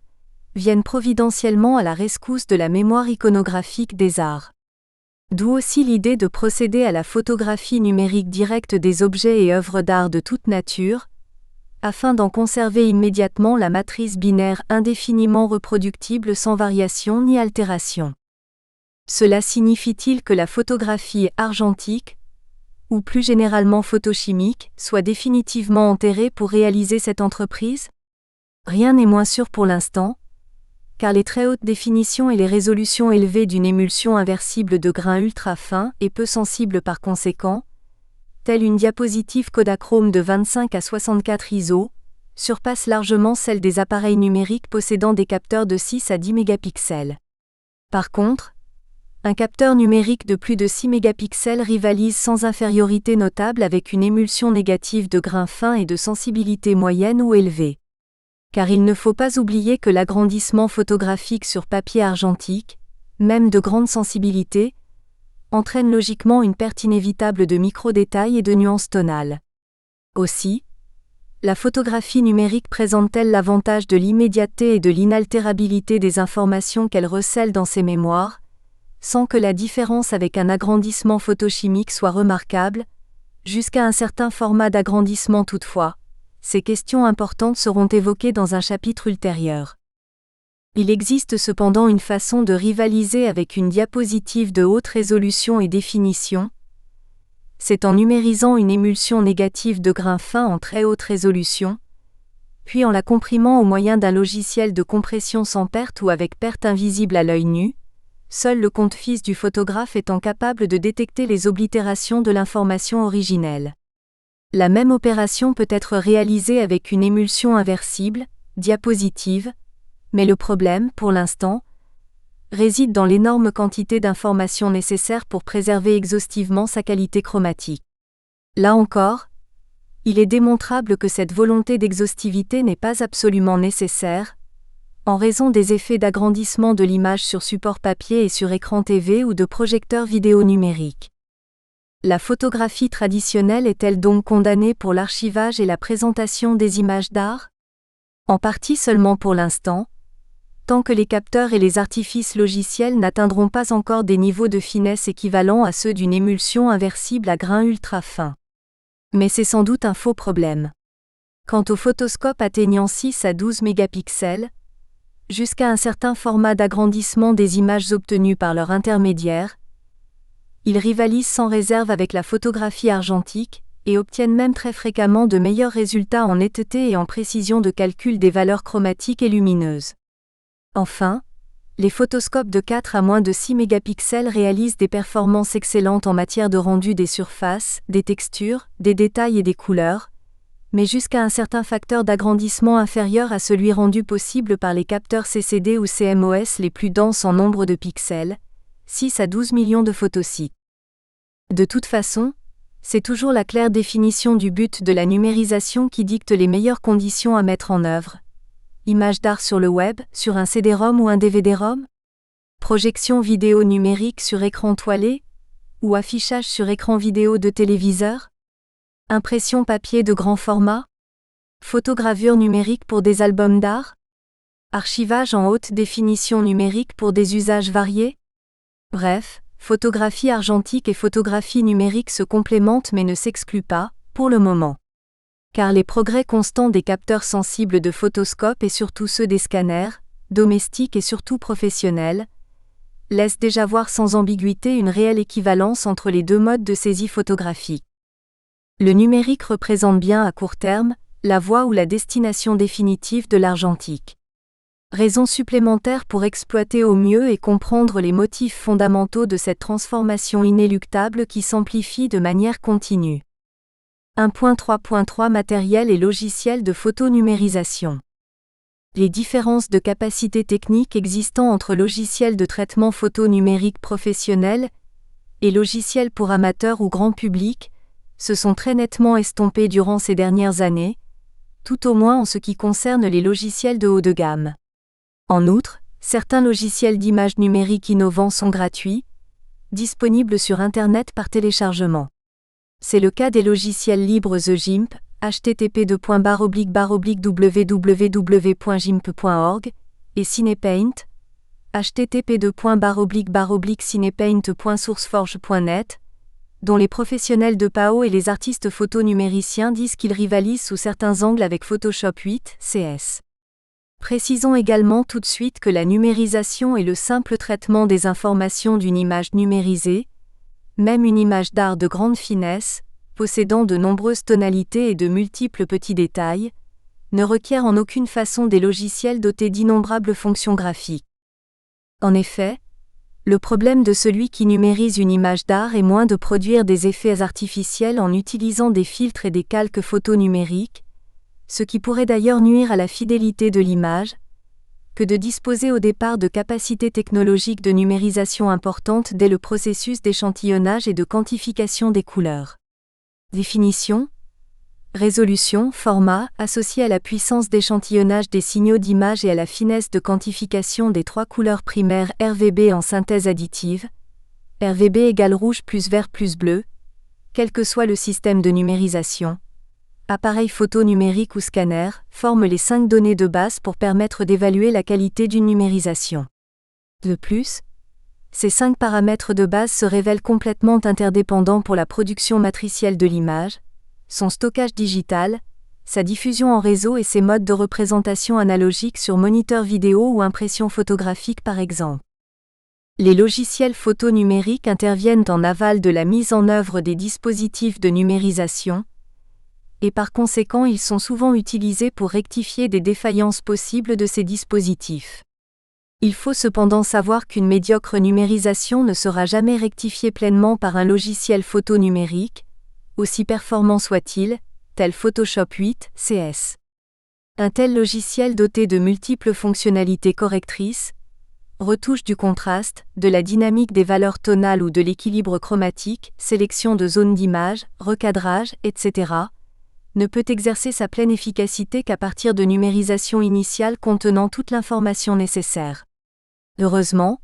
viennent providentiellement à la rescousse de la mémoire iconographique des arts. D'où aussi l'idée de procéder à la photographie numérique directe des objets et œuvres d'art de toute nature, afin d'en conserver immédiatement la matrice binaire indéfiniment reproductible sans variation ni altération. Cela signifie-t-il que la photographie argentique, ou plus généralement photochimique, soit définitivement enterrée pour réaliser cette entreprise ? Rien n'est moins sûr pour l'instant, car les très hautes définitions et les résolutions élevées d'une émulsion inversible de grains ultra fins et peu sensibles par conséquent, telle une diapositive Kodachrome de 25 à 64 ISO, surpassent largement celle des appareils numériques possédant des capteurs de 6 à 10 mégapixels. Par contre, un capteur numérique de plus de 6 mégapixels rivalise sans infériorité notable avec une émulsion négative de grains fins et de sensibilité moyenne ou élevée. Car il ne faut pas oublier que l'agrandissement photographique sur papier argentique, même de grande sensibilité, entraîne logiquement une perte inévitable de micro-détails et de nuances tonales. Aussi, la photographie numérique présente-t-elle l'avantage de l'immédiateté et de l'inaltérabilité des informations qu'elle recèle dans ses mémoires, sans que la différence avec un agrandissement photochimique soit remarquable, jusqu'à un certain format d'agrandissement toutefois. Ces questions importantes seront évoquées dans un chapitre ultérieur. Il existe cependant une façon de rivaliser avec une diapositive de haute résolution et définition. C'est en numérisant une émulsion négative de grains fins en très haute résolution, puis en la comprimant au moyen d'un logiciel de compression sans perte ou avec perte invisible à l'œil nu, seul le compte-fils du photographe étant capable de détecter les oblitérations de l'information originelle. La même opération peut être réalisée avec une émulsion inversible, diapositive, mais le problème, pour l'instant, réside dans l'énorme quantité d'informations nécessaires pour préserver exhaustivement sa qualité chromatique. Là encore, il est démontrable que cette volonté d'exhaustivité n'est pas absolument nécessaire, en raison des effets d'agrandissement de l'image sur support papier et sur écran TV ou de projecteur vidéo numérique. La photographie traditionnelle est-elle donc condamnée pour l'archivage et la présentation des images d'art ? En partie seulement pour l'instant, tant que les capteurs et les artifices logiciels n'atteindront pas encore des niveaux de finesse équivalents à ceux d'une émulsion inversible à grains ultra fins. Mais c'est sans doute un faux problème. Quant aux photoscopes atteignant 6 à 12 mégapixels, jusqu'à un certain format d'agrandissement des images obtenues par leur intermédiaire, ils rivalisent sans réserve avec la photographie argentique, et obtiennent même très fréquemment de meilleurs résultats en netteté et en précision de calcul des valeurs chromatiques et lumineuses. Enfin, les photoscopes de 4 à moins de 6 mégapixels réalisent des performances excellentes en matière de rendu des surfaces, des textures, des détails et des couleurs, mais jusqu'à un certain facteur d'agrandissement inférieur à celui rendu possible par les capteurs CCD ou CMOS les plus denses en nombre de pixels, 6 à 12 millions de photosites. De toute façon, c'est toujours la claire définition du but de la numérisation qui dicte les meilleures conditions à mettre en œuvre. Images d'art sur le web, sur un CD-ROM ou un DVD-ROM? Projection vidéo numérique sur écran toilé? Ou affichage sur écran vidéo de téléviseur? Impression papier de grand format? Photogravure numérique pour des albums d'art? Archivage en haute définition numérique pour des usages variés? Bref, photographie argentique et photographie numérique se complémentent mais ne s'excluent pas, pour le moment. Car les progrès constants des capteurs sensibles de photoscope et surtout ceux des scanners, domestiques et surtout professionnels, laissent déjà voir sans ambiguïté une réelle équivalence entre les deux modes de saisie photographique. Le numérique représente bien à court terme la voie ou la destination définitive de l'argentique. Raison supplémentaire pour exploiter au mieux et comprendre les motifs fondamentaux de cette transformation inéluctable qui s'amplifie de manière continue. 1.3.3 Matériel et logiciel de photonumérisation. Les différences de capacité technique existant entre logiciels de traitement photo numérique professionnel et logiciels pour amateurs ou grand public se sont très nettement estompées durant ces dernières années, tout au moins en ce qui concerne les logiciels de haut de gamme. En outre, certains logiciels d'image numérique innovants sont gratuits, disponibles sur Internet par téléchargement. C'est le cas des logiciels libres The GIMP, http://www.gimp.org, et Cinepaint, http://cinepaint.sourceforge.net, dont les professionnels de PAO et les artistes photonumériciens disent qu'ils rivalisent sous certains angles avec Photoshop 8, CS. Précisons également tout de suite que la numérisation est le simple traitement des informations d'une image numérisée, même une image d'art de grande finesse, possédant de nombreuses tonalités et de multiples petits détails, ne requiert en aucune façon des logiciels dotés d'innombrables fonctions graphiques. En effet, le problème de celui qui numérise une image d'art est moins de produire des effets artificiels en utilisant des filtres et des calques photonumériques, ce qui pourrait d'ailleurs nuire à la fidélité de l'image, que de disposer au départ de capacités technologiques de numérisation importantes dès le processus d'échantillonnage et de quantification des couleurs. Définition, résolution, format, associé à la puissance d'échantillonnage des signaux d'image et à la finesse de quantification des trois couleurs primaires RVB en synthèse additive, RVB égale rouge plus vert plus bleu, quel que soit le système de numérisation. Appareil photo numérique ou scanner, forment les 5 données de base pour permettre d'évaluer la qualité d'une numérisation. De plus, ces 5 paramètres de base se révèlent complètement interdépendants pour la production matricielle de l'image, son stockage digital, sa diffusion en réseau et ses modes de représentation analogiques sur moniteur vidéo ou impression photographique par exemple. Les logiciels photonumériques interviennent en aval de la mise en œuvre des dispositifs de numérisation, et par conséquent ils sont souvent utilisés pour rectifier des défaillances possibles de ces dispositifs. Il faut cependant savoir qu'une médiocre numérisation ne sera jamais rectifiée pleinement par un logiciel photonumérique, aussi performant soit-il, tel Photoshop 8, CS. Un tel logiciel doté de multiples fonctionnalités correctrices, retouche du contraste, de la dynamique des valeurs tonales ou de l'équilibre chromatique, sélection de zones d'image, recadrage, etc., ne peut exercer sa pleine efficacité qu'à partir de numérisation initiale contenant toute l'information nécessaire. Heureusement,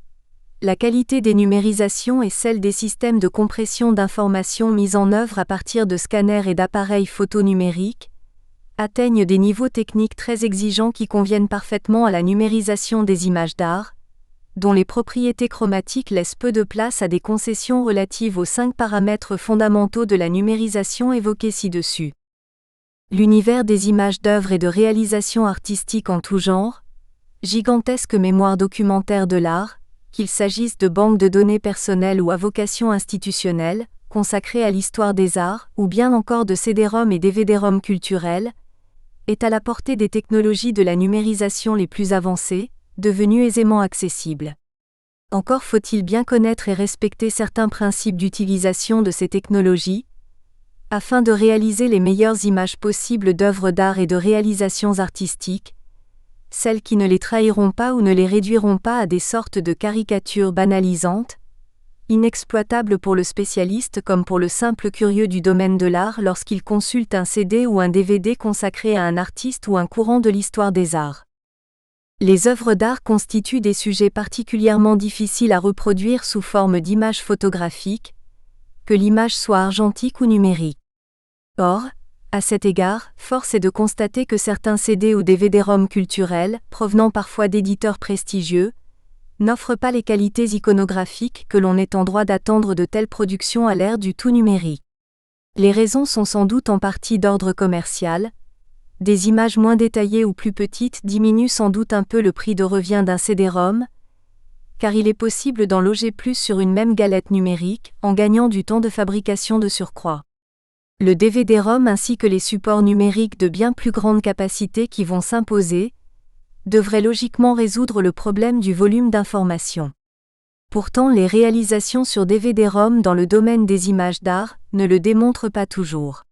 la qualité des numérisations et celle des systèmes de compression d'informations mis en œuvre à partir de scanners et d'appareils photonumériques atteignent des niveaux techniques très exigeants qui conviennent parfaitement à la numérisation des images d'art, dont les propriétés chromatiques laissent peu de place à des concessions relatives aux 5 paramètres fondamentaux de la numérisation évoqués ci-dessus. L'univers des images d'œuvres et de réalisations artistiques en tout genre, gigantesque mémoire documentaire de l'art, qu'il s'agisse de banques de données personnelles ou à vocation institutionnelle, consacrées à l'histoire des arts, ou bien encore de CD-ROM et DVD-ROM culturels, est à la portée des technologies de la numérisation les plus avancées, devenues aisément accessibles. Encore faut-il bien connaître et respecter certains principes d'utilisation de ces technologies, afin de réaliser les meilleures images possibles d'œuvres d'art et de réalisations artistiques, celles qui ne les trahiront pas ou ne les réduiront pas à des sortes de caricatures banalisantes, inexploitables pour le spécialiste comme pour le simple curieux du domaine de l'art lorsqu'il consulte un CD ou un DVD consacré à un artiste ou un courant de l'histoire des arts. Les œuvres d'art constituent des sujets particulièrement difficiles à reproduire sous forme d'images photographiques, que l'image soit argentique ou numérique. Or, à cet égard, force est de constater que certains CD ou DVD-ROM culturels, provenant parfois d'éditeurs prestigieux, n'offrent pas les qualités iconographiques que l'on est en droit d'attendre de telles productions à l'ère du tout numérique. Les raisons sont sans doute en partie d'ordre commercial. Des images moins détaillées ou plus petites diminuent sans doute un peu le prix de revient d'un CD-ROM, car il est possible d'en loger plus sur une même galette numérique, en gagnant du temps de fabrication de surcroît. Le DVD-ROM ainsi que les supports numériques de bien plus grande capacité qui vont s'imposer, devraient logiquement résoudre le problème du volume d'information. Pourtant, les réalisations sur DVD-ROM dans le domaine des images d'art ne le démontrent pas toujours.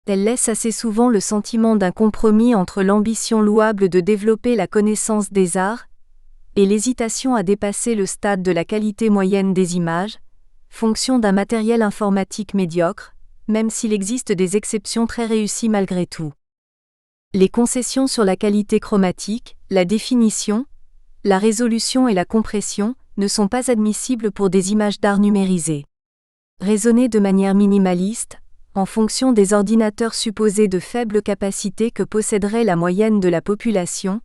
Elles laissent assez souvent le sentiment d'un compromis entre l'ambition louable de développer la connaissance des arts et l'hésitation à dépasser le stade de la qualité moyenne des images, fonction d'un matériel informatique médiocre, même s'il existe des exceptions très réussies malgré tout. Les concessions sur la qualité chromatique, la définition, la résolution et la compression ne sont pas admissibles pour des images d'art numérisées. Raisonner de manière minimaliste, en fonction des ordinateurs supposés de faible capacité que posséderait la moyenne de la population,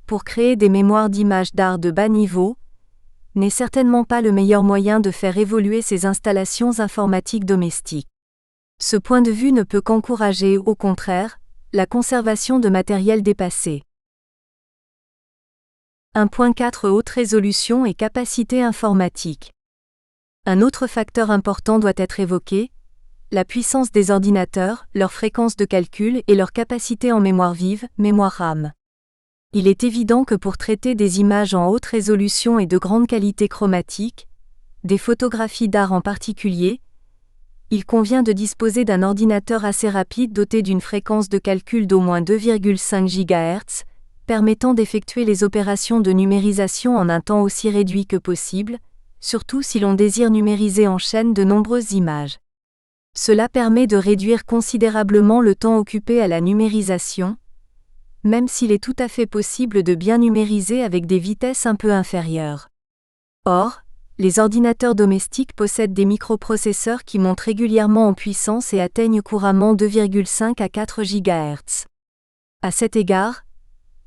pour créer des mémoires d'images d'art de bas niveau, n'est certainement pas le meilleur moyen de faire évoluer ces installations informatiques domestiques. Ce point de vue ne peut qu'encourager, au contraire, la conservation de matériel dépassé. 1.4 Haute résolution et capacité informatique. Un autre facteur important doit être évoqué, la puissance des ordinateurs, leur fréquence de calcul et leur capacité en mémoire vive, mémoire RAM. Il est évident que pour traiter des images en haute résolution et de grande qualité chromatique, des photographies d'art en particulier, il convient de disposer d'un ordinateur assez rapide doté d'une fréquence de calcul d'au moins 2,5 GHz, permettant d'effectuer les opérations de numérisation en un temps aussi réduit que possible, surtout si l'on désire numériser en chaîne de nombreuses images. Cela permet de réduire considérablement le temps occupé à la numérisation, même s'il est tout à fait possible de bien numériser avec des vitesses un peu inférieures. Or, les ordinateurs domestiques possèdent des microprocesseurs qui montent régulièrement en puissance et atteignent couramment 2,5 à 4 GHz. À cet égard,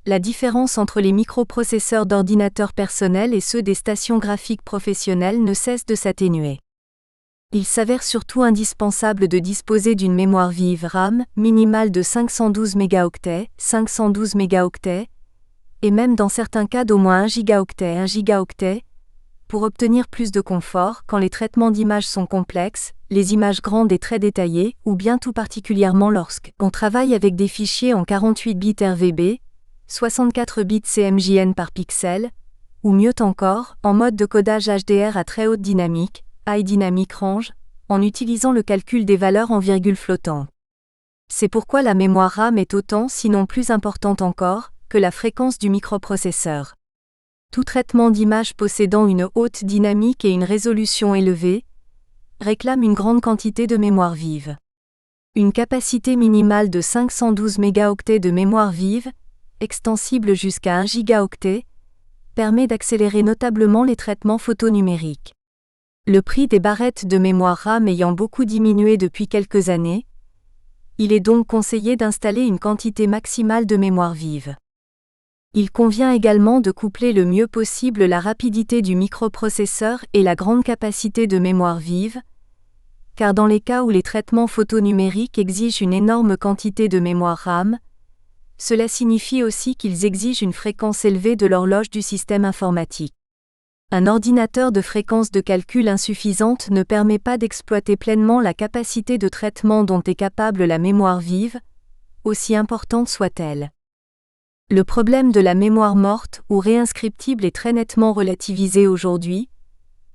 la différence entre les microprocesseurs d'ordinateurs personnels et ceux des stations graphiques professionnelles ne cesse de s'atténuer. Il s'avère surtout indispensable de disposer d'une mémoire vive RAM minimale de 512 mégaoctets, et même dans certains cas d'au moins 1 gigaoctet, pour obtenir plus de confort quand les traitements d'images sont complexes, les images grandes et très détaillées, ou bien tout particulièrement lorsqu'on travaille avec des fichiers en 48 bits RVB, 64 bits CMJN par pixel, ou mieux encore, en mode de codage HDR à très haute dynamique, High Dynamic Range, en utilisant le calcul des valeurs en virgule flottante. C'est pourquoi la mémoire RAM est autant, sinon plus importante encore, que la fréquence du microprocesseur. Tout traitement d'image possédant une haute dynamique et une résolution élevée réclame une grande quantité de mémoire vive. Une capacité minimale de 512 mégaoctets de mémoire vive, extensible jusqu'à 1 gigaoctet, permet d'accélérer notablement les traitements photonumériques. Le prix des barrettes de mémoire RAM ayant beaucoup diminué depuis quelques années, il est donc conseillé d'installer une quantité maximale de mémoire vive. Il convient également de coupler le mieux possible la rapidité du microprocesseur et la grande capacité de mémoire vive, car dans les cas où les traitements photonumériques exigent une énorme quantité de mémoire RAM, cela signifie aussi qu'ils exigent une fréquence élevée de l'horloge du système informatique. Un ordinateur de fréquence de calcul insuffisante ne permet pas d'exploiter pleinement la capacité de traitement dont est capable la mémoire vive, aussi importante soit-elle. Le problème de la mémoire morte ou réinscriptible est très nettement relativisé aujourd'hui,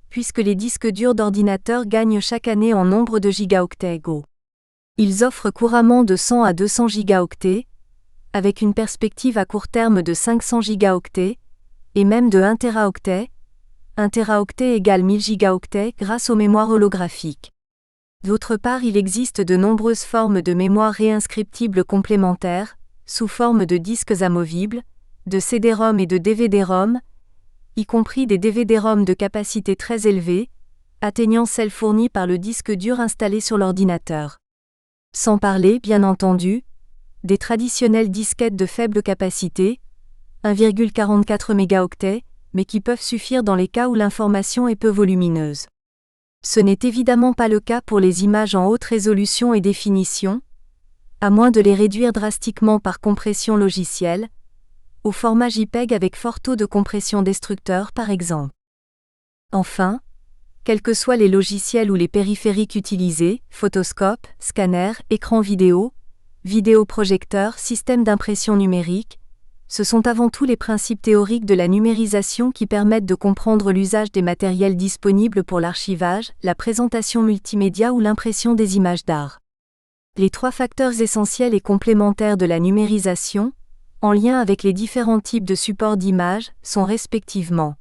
puisque les disques durs d'ordinateurs gagnent chaque année en nombre de gigaoctets égaux. Ils offrent couramment de 100 à 200 gigaoctets, avec une perspective à court terme de 500 gigaoctets, et même de 1 téraoctet. 1 téraoctet égale 1000 gigaoctets grâce aux mémoires holographiques. D'autre part, il existe de nombreuses formes de mémoire réinscriptibles complémentaires, sous forme de disques amovibles, de CD-ROM et de DVD-ROM, y compris des DVD-ROM de capacité très élevée, atteignant celles fournies par le disque dur installé sur l'ordinateur. Sans parler, bien entendu, des traditionnelles disquettes de faible capacité, 1,44 mégaoctets, mais qui peuvent suffire dans les cas où l'information est peu volumineuse. Ce n'est évidemment pas le cas pour les images en haute résolution et définition, à moins de les réduire drastiquement par compression logicielle, au format JPEG avec fort taux de compression destructeur par exemple. Enfin, quels que soient les logiciels ou les périphériques utilisés, photoscope, scanner, écran vidéo, vidéoprojecteur, système d'impression numérique, ce sont avant tout les principes théoriques de la numérisation qui permettent de comprendre l'usage des matériels disponibles pour l'archivage, la présentation multimédia ou l'impression des images d'art. Les trois facteurs essentiels et complémentaires de la numérisation, en lien avec les différents types de supports d'images, sont respectivement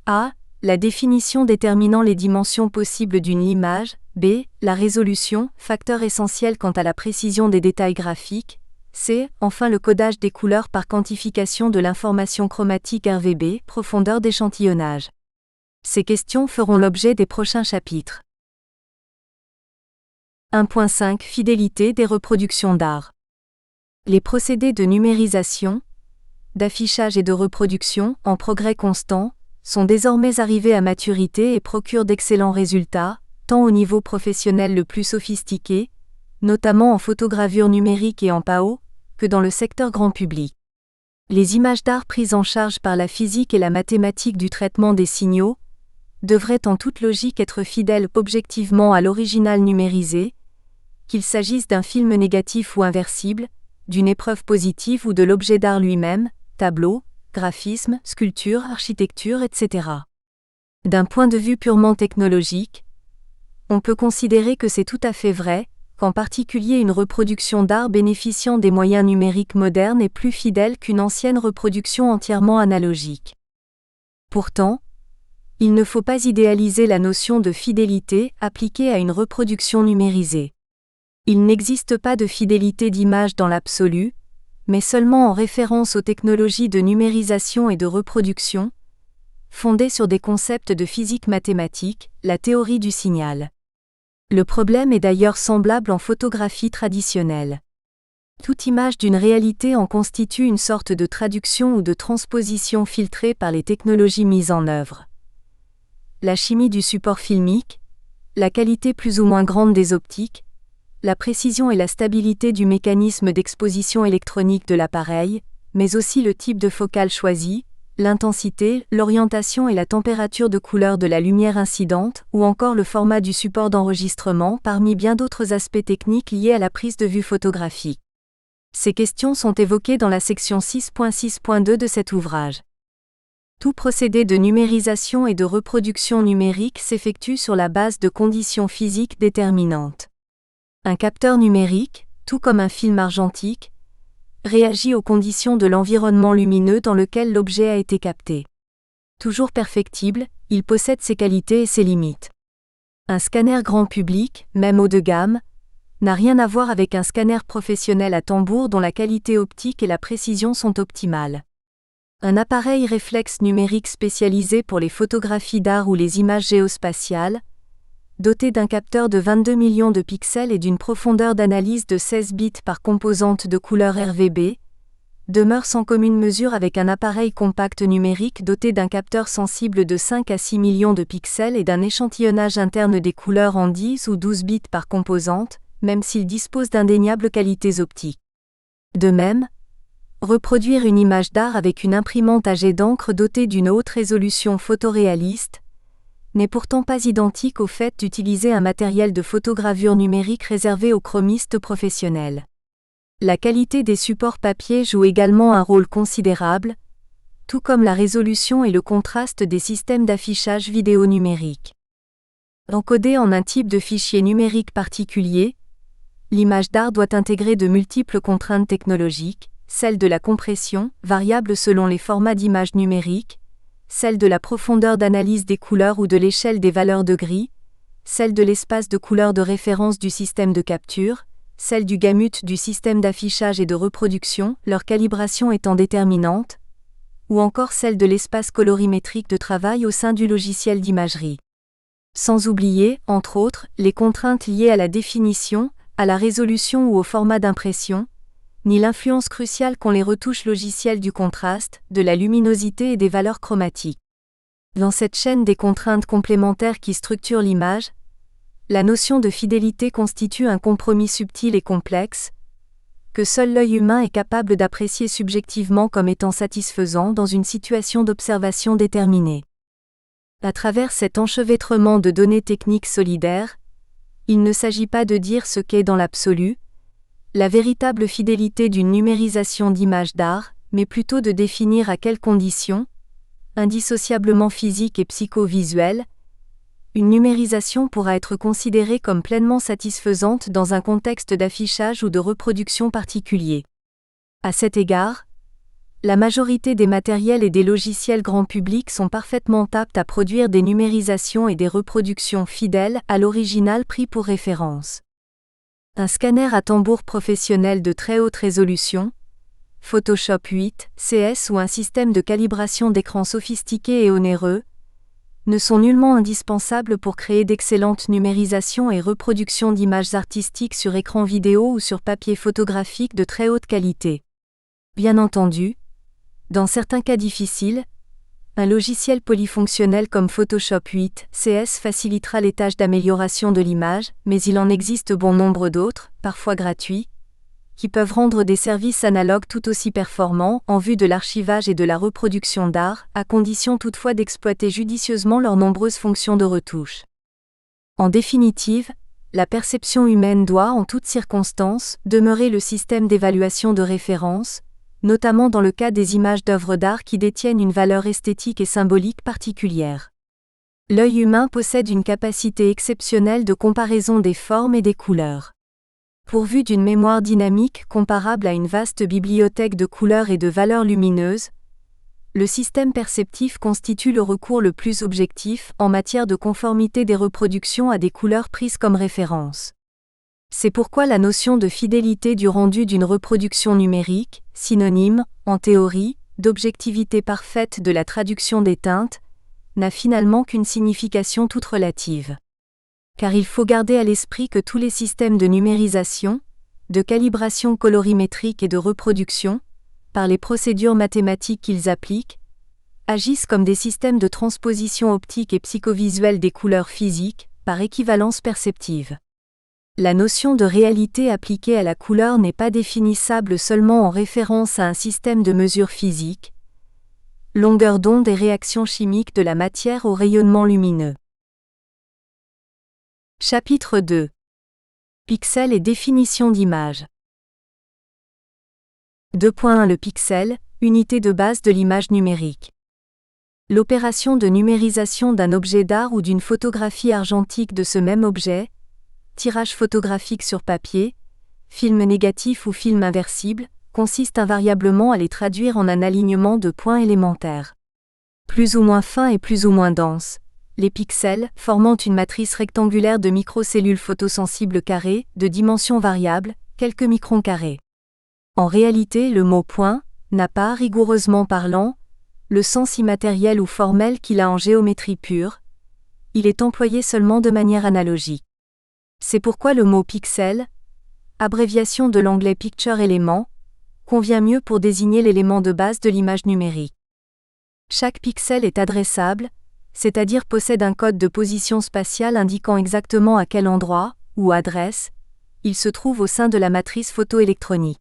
a. La définition déterminant les dimensions possibles d'une image, b. La résolution, facteur essentiel quant à la précision des détails graphiques, c. Enfin le codage des couleurs par quantification de l'information chromatique RVB, profondeur d'échantillonnage. Ces questions feront l'objet des prochains chapitres. 1.5 Fidélité des reproductions d'art. Les procédés de numérisation, d'affichage et de reproduction, en progrès constant, sont désormais arrivés à maturité et procurent d'excellents résultats, tant au niveau professionnel le plus sophistiqué, notamment en photogravure numérique et en PAO, que dans le secteur grand public. Les images d'art prises en charge par la physique et la mathématique du traitement des signaux devraient en toute logique être fidèles objectivement à l'original numérisé, qu'il s'agisse d'un film négatif ou inversible, d'une épreuve positive ou de l'objet d'art lui-même, tableau, graphisme, sculpture, architecture, etc. D'un point de vue purement technologique, on peut considérer que c'est tout à fait vrai, qu'en particulier une reproduction d'art bénéficiant des moyens numériques modernes est plus fidèle qu'une ancienne reproduction entièrement analogique. Pourtant, il ne faut pas idéaliser la notion de fidélité appliquée à une reproduction numérisée. Il n'existe pas de fidélité d'image dans l'absolu, mais seulement en référence aux technologies de numérisation et de reproduction, fondées sur des concepts de physique mathématique, la théorie du signal. Le problème est d'ailleurs semblable en photographie traditionnelle. Toute image d'une réalité en constitue une sorte de traduction ou de transposition filtrée par les technologies mises en œuvre. La chimie du support filmique, la qualité plus ou moins grande des optiques, la précision et la stabilité du mécanisme d'exposition électronique de l'appareil, mais aussi le type de focale choisi, l'intensité, l'orientation et la température de couleur de la lumière incidente, ou encore le format du support d'enregistrement parmi bien d'autres aspects techniques liés à la prise de vue photographique. Ces questions sont évoquées dans la section 6.6.2 de cet ouvrage. Tout procédé de numérisation et de reproduction numérique s'effectue sur la base de conditions physiques déterminantes. Un capteur numérique, tout comme un film argentique, réagit aux conditions de l'environnement lumineux dans lequel l'objet a été capté. Toujours perfectible, il possède ses qualités et ses limites. Un scanner grand public, même haut de gamme, n'a rien à voir avec un scanner professionnel à tambour dont la qualité optique et la précision sont optimales. Un appareil réflexe numérique spécialisé pour les photographies d'art ou les images géospatiales, doté d'un capteur de 22 millions de pixels et d'une profondeur d'analyse de 16 bits par composante de couleur RVB, demeure sans commune mesure avec un appareil compact numérique doté d'un capteur sensible de 5 à 6 millions de pixels et d'un échantillonnage interne des couleurs en 10 ou 12 bits par composante, même s'il dispose d'indéniables qualités optiques. De même, reproduire une image d'art avec une imprimante à jet d'encre dotée d'une haute résolution photoréaliste n'est pourtant pas identique au fait d'utiliser un matériel de photogravure numérique réservé aux chromistes professionnels. La qualité des supports papier joue également un rôle considérable, tout comme la résolution et le contraste des systèmes d'affichage vidéo numérique. Encodée en un type de fichier numérique particulier, l'image d'art doit intégrer de multiples contraintes technologiques, celle de la compression, variable selon les formats d'image numérique, celle de la profondeur d'analyse des couleurs ou de l'échelle des valeurs de gris, celle de l'espace de couleur de référence du système de capture, celle du gamut du système d'affichage et de reproduction, leur calibration étant déterminante, ou encore celle de l'espace colorimétrique de travail au sein du logiciel d'imagerie. Sans oublier, entre autres, les contraintes liées à la définition, à la résolution ou au format d'impression, ni l'influence cruciale qu'ont les retouches logicielles du contraste, de la luminosité et des valeurs chromatiques. Dans cette chaîne des contraintes complémentaires qui structurent l'image, la notion de fidélité constitue un compromis subtil et complexe, que seul l'œil humain est capable d'apprécier subjectivement comme étant satisfaisant dans une situation d'observation déterminée. À travers cet enchevêtrement de données techniques solidaires, il ne s'agit pas de dire ce qu'est dans l'absolu la véritable fidélité d'une numérisation d'images d'art, mais plutôt de définir à quelles conditions, indissociablement physiques et psychovisuelles, une numérisation pourra être considérée comme pleinement satisfaisante dans un contexte d'affichage ou de reproduction particulier. À cet égard, la majorité des matériels et des logiciels grand public sont parfaitement aptes à produire des numérisations et des reproductions fidèles à l'original pris pour référence. Un scanner à tambour professionnel de très haute résolution, Photoshop 8, CS ou un système de calibration d'écran sophistiqué et onéreux, ne sont nullement indispensables pour créer d'excellentes numérisations et reproductions d'images artistiques sur écran vidéo ou sur papier photographique de très haute qualité. Bien entendu, dans certains cas difficiles, un logiciel polyfonctionnel comme Photoshop 8 CS facilitera les tâches d'amélioration de l'image, mais il en existe bon nombre d'autres, parfois gratuits, qui peuvent rendre des services analogues tout aussi performants en vue de l'archivage et de la reproduction d'art, à condition toutefois d'exploiter judicieusement leurs nombreuses fonctions de retouche. En définitive, la perception humaine doit, en toutes circonstances, demeurer le système d'évaluation de référence, notamment dans le cas des images d'œuvres d'art qui détiennent une valeur esthétique et symbolique particulière. L'œil humain possède une capacité exceptionnelle de comparaison des formes et des couleurs. Pourvu d'une mémoire dynamique comparable à une vaste bibliothèque de couleurs et de valeurs lumineuses, le système perceptif constitue le recours le plus objectif en matière de conformité des reproductions à des couleurs prises comme référence. C'est pourquoi la notion de fidélité du rendu d'une reproduction numérique, synonyme, en théorie, d'objectivité parfaite de la traduction des teintes, n'a finalement qu'une signification toute relative. Car il faut garder à l'esprit que tous les systèmes de numérisation, de calibration colorimétrique et de reproduction, par les procédures mathématiques qu'ils appliquent, agissent comme des systèmes de transposition optique et psychovisuelle des couleurs physiques, par équivalence perceptive. La notion de réalité appliquée à la couleur n'est pas définissable seulement en référence à un système de mesure physique, longueur d'onde et réaction chimique de la matière au rayonnement lumineux. Chapitre 2. Pixel et définition d'image. 2.1 Le pixel, unité de base de l'image numérique. L'opération de numérisation d'un objet d'art ou d'une photographie argentique de ce même objet, tirage photographique sur papier, film négatif ou film inversible, consiste invariablement à les traduire en un alignement de points élémentaires. Plus ou moins fins et plus ou moins denses, les pixels, formant une matrice rectangulaire de microcellules photosensibles carrées, de dimensions variables, quelques microns carrés. En réalité, le mot point n'a pas, rigoureusement parlant, le sens immatériel ou formel qu'il a en géométrie pure. Il est employé seulement de manière analogique. C'est pourquoi le mot pixel, abréviation de l'anglais picture element, convient mieux pour désigner l'élément de base de l'image numérique. Chaque pixel est adressable, c'est-à-dire possède un code de position spatiale indiquant exactement à quel endroit, ou adresse, il se trouve au sein de la matrice photoélectronique.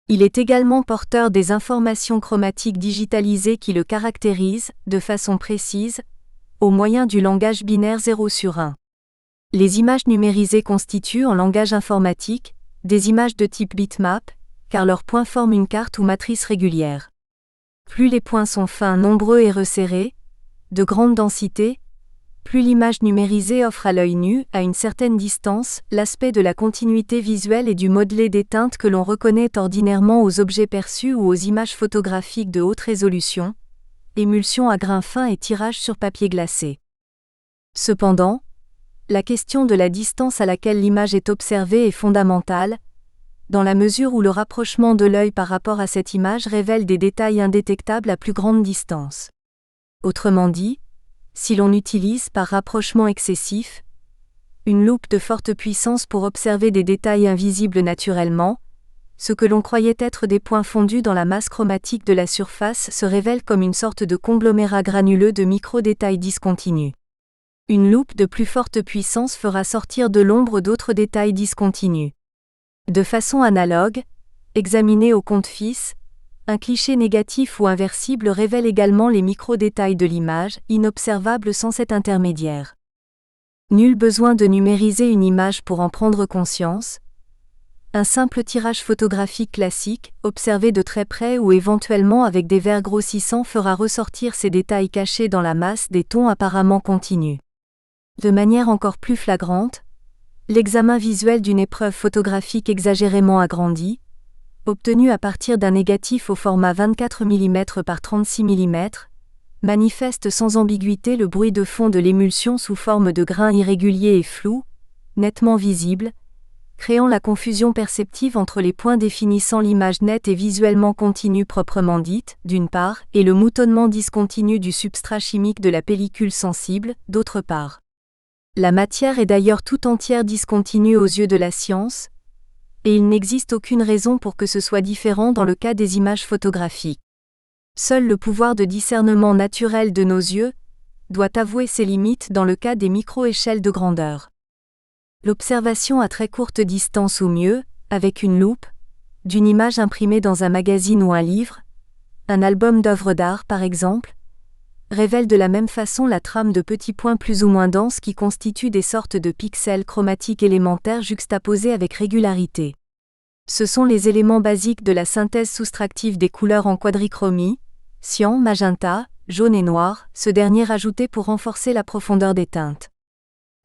Il est également porteur des informations chromatiques digitalisées qui le caractérisent, de façon précise, au moyen du langage binaire 0/1. Les images numérisées constituent en langage informatique des images de type bitmap, car leurs points forment une carte ou matrice régulière. Plus les points sont fins, nombreux et resserrés, de grande densité, plus l'image numérisée offre à l'œil nu, à une certaine distance, l'aspect de la continuité visuelle et du modelé des teintes que l'on reconnaît ordinairement aux objets perçus ou aux images photographiques de haute résolution, émulsion à grains fins et tirage sur papier glacé. Cependant, la question de la distance à laquelle l'image est observée est fondamentale, dans la mesure où le rapprochement de l'œil par rapport à cette image révèle des détails indétectables à plus grande distance. Autrement dit, si l'on utilise par rapprochement excessif une loupe de forte puissance pour observer des détails invisibles naturellement, ce que l'on croyait être des points fondus dans la masse chromatique de la surface se révèle comme une sorte de conglomérat granuleux de micro-détails discontinus. Une loupe de plus forte puissance fera sortir de l'ombre d'autres détails discontinus. De façon analogue, examiné au compte-fils, un cliché négatif ou inversible révèle également les micro-détails de l'image, inobservables sans cet intermédiaire. Nul besoin de numériser une image pour en prendre conscience. Un simple tirage photographique classique, observé de très près ou éventuellement avec des verres grossissants fera ressortir ces détails cachés dans la masse des tons apparemment continus. De manière encore plus flagrante, l'examen visuel d'une épreuve photographique exagérément agrandie, obtenu à partir d'un négatif au format 24 mm par 36 mm, manifeste sans ambiguïté le bruit de fond de l'émulsion sous forme de grains irréguliers et flous, nettement visibles, créant la confusion perceptive entre les points définissant l'image nette et visuellement continue proprement dite, d'une part, et le moutonnement discontinu du substrat chimique de la pellicule sensible, d'autre part. La matière est d'ailleurs tout entière discontinue aux yeux de la science, et il n'existe aucune raison pour que ce soit différent dans le cas des images photographiques. Seul le pouvoir de discernement naturel de nos yeux doit avouer ses limites dans le cas des micro-échelles de grandeur. L'observation à très courte distance ou mieux, avec une loupe, d'une image imprimée dans un magazine ou un livre, un album d'œuvres d'art par exemple, révèle de la même façon la trame de petits points plus ou moins denses qui constituent des sortes de pixels chromatiques élémentaires juxtaposés avec régularité. Ce sont les éléments basiques de la synthèse soustractive des couleurs en quadrichromie, cyan, magenta, jaune et noir, ce dernier ajouté pour renforcer la profondeur des teintes.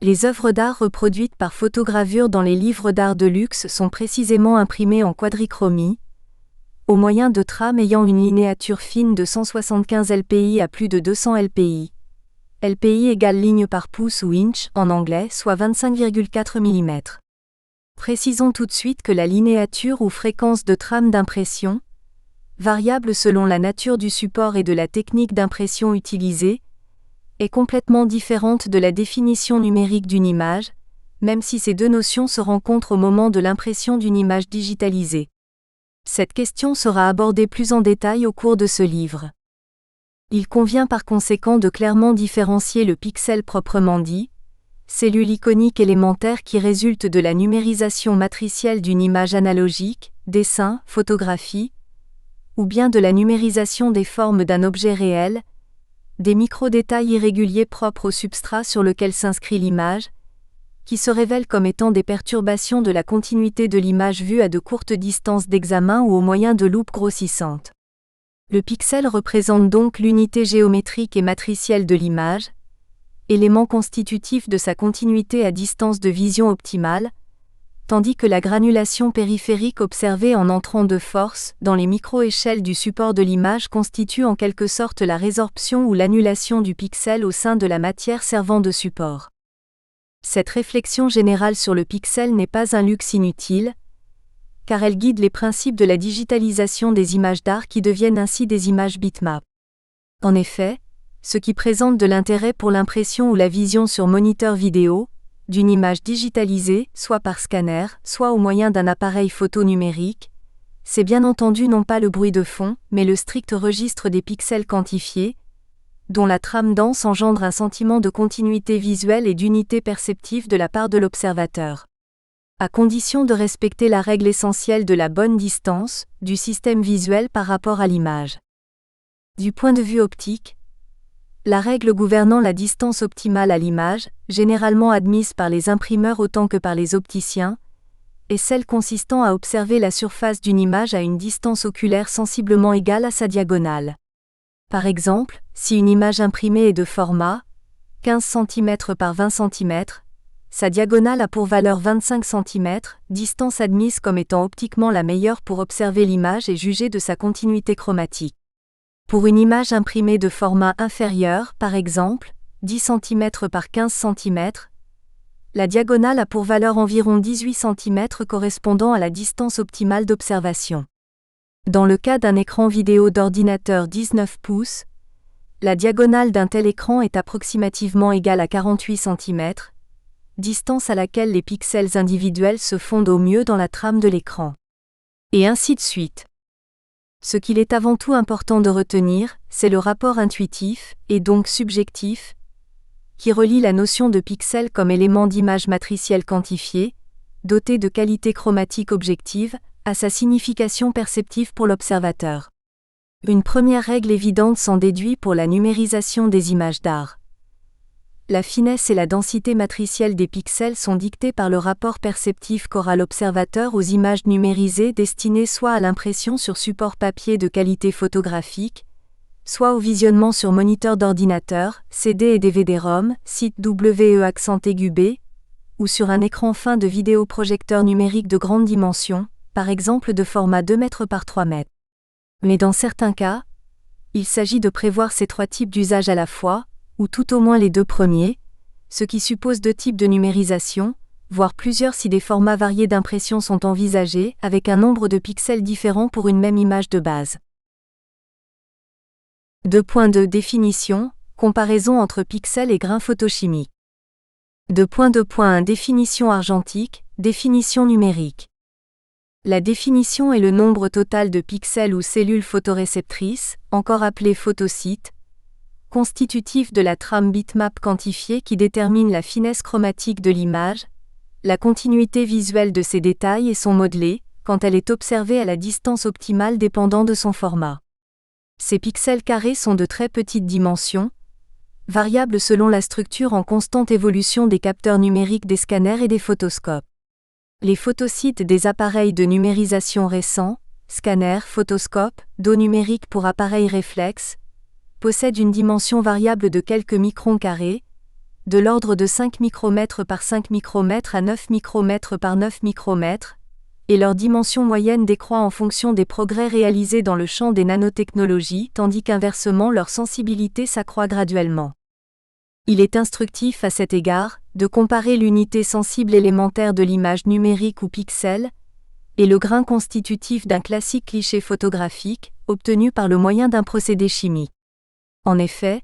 Les œuvres d'art reproduites par photogravure dans les livres d'art de luxe sont précisément imprimées en quadrichromie, au moyen de trames ayant une linéature fine de 175 lpi à plus de 200 lpi. LPI égale ligne par pouce ou inch en anglais, soit 25,4 mm. Précisons tout de suite que la linéature ou fréquence de trame d'impression, variable selon la nature du support et de la technique d'impression utilisée, est complètement différente de la définition numérique d'une image, même si ces deux notions se rencontrent au moment de l'impression d'une image digitalisée. Cette question sera abordée plus en détail au cours de ce livre. Il convient par conséquent de clairement différencier le pixel proprement dit, cellule iconique élémentaire qui résulte de la numérisation matricielle d'une image analogique, dessin, photographie, ou bien de la numérisation des formes d'un objet réel, des micro-détails irréguliers propres au substrat sur lequel s'inscrit l'image, qui se révèlent comme étant des perturbations de la continuité de l'image vue à de courtes distances d'examen ou au moyen de loupes grossissantes. Le pixel représente donc l'unité géométrique et matricielle de l'image, élément constitutif de sa continuité à distance de vision optimale, tandis que la granulation périphérique observée en entrant de force dans les micro-échelles du support de l'image constitue en quelque sorte la résorption ou l'annulation du pixel au sein de la matière servant de support. Cette réflexion générale sur le pixel n'est pas un luxe inutile, car elle guide les principes de la digitalisation des images d'art qui deviennent ainsi des images bitmap. En effet, ce qui présente de l'intérêt pour l'impression ou la vision sur moniteur vidéo, d'une image digitalisée, soit par scanner, soit au moyen d'un appareil photo numérique, c'est bien entendu non pas le bruit de fond, mais le strict registre des pixels quantifiés, dont la trame dense engendre un sentiment de continuité visuelle et d'unité perceptive de la part de l'observateur. À condition de respecter la règle essentielle de la bonne distance, du système visuel par rapport à l'image. Du point de vue optique, la règle gouvernant la distance optimale à l'image, généralement admise par les imprimeurs autant que par les opticiens, est celle consistant à observer la surface d'une image à une distance oculaire sensiblement égale à sa diagonale. Par exemple, si une image imprimée est de format 15 cm par 20 cm, sa diagonale a pour valeur 25 cm, distance admise comme étant optiquement la meilleure pour observer l'image et juger de sa continuité chromatique. Pour une image imprimée de format inférieur, par exemple, 10 cm par 15 cm, La diagonale a pour valeur environ 18 cm correspondant à la distance optimale d'observation. Dans le cas d'un écran vidéo d'ordinateur 19 pouces, la diagonale d'un tel écran est approximativement égale à 48 cm, distance à laquelle les pixels individuels se fondent au mieux dans la trame de l'écran. Et ainsi de suite. Ce qu'il est avant tout important de retenir, c'est le rapport intuitif, et donc subjectif, qui relie la notion de pixel comme élément d'image matricielle quantifiée, doté de qualité chromatique objective, à sa signification perceptive pour l'observateur. Une première règle évidente s'en déduit pour la numérisation des images d'art. La finesse et la densité matricielle des pixels sont dictées par le rapport perceptif qu'aura l'observateur aux images numérisées destinées soit à l'impression sur support papier de qualité photographique, soit au visionnement sur moniteur d'ordinateur, CD et DVD-ROM, site WE_B, ou sur un écran fin de vidéoprojecteur numérique de grande dimension, par exemple de format 2 mètres par 3 mètres. Mais dans certains cas, il s'agit de prévoir ces trois types d'usages à la fois, ou tout au moins les deux premiers, ce qui suppose deux types de numérisation, voire plusieurs si des formats variés d'impression sont envisagés, avec un nombre de pixels différents pour une même image de base. 2.2 Définition, comparaison entre pixels et grains photochimiques. 2.2.1 Définition argentique, définition numérique. La définition est le nombre total de pixels ou cellules photoréceptrices, encore appelées photosites, constitutif de la trame bitmap quantifiée qui détermine la finesse chromatique de l'image, la continuité visuelle de ses détails et son modelé, quand elle est observée à la distance optimale dépendant de son format. Ces pixels carrés sont de très petites dimensions, variables selon la structure en constante évolution des capteurs numériques des scanners et des photoscopes. Les photosites des appareils de numérisation récents, scanners, photoscopes, dos numériques pour appareils réflexes, possèdent une dimension variable de quelques microns carrés, de l'ordre de 5 micromètres par 5 micromètres à 9 micromètres par 9 micromètres, et leur dimension moyenne décroît en fonction des progrès réalisés dans le champ des nanotechnologies, tandis qu'inversement leur sensibilité s'accroît graduellement. Il est instructif à cet égard de comparer l'unité sensible élémentaire de l'image numérique ou pixel et le grain constitutif d'un classique cliché photographique obtenu par le moyen d'un procédé chimique. En effet,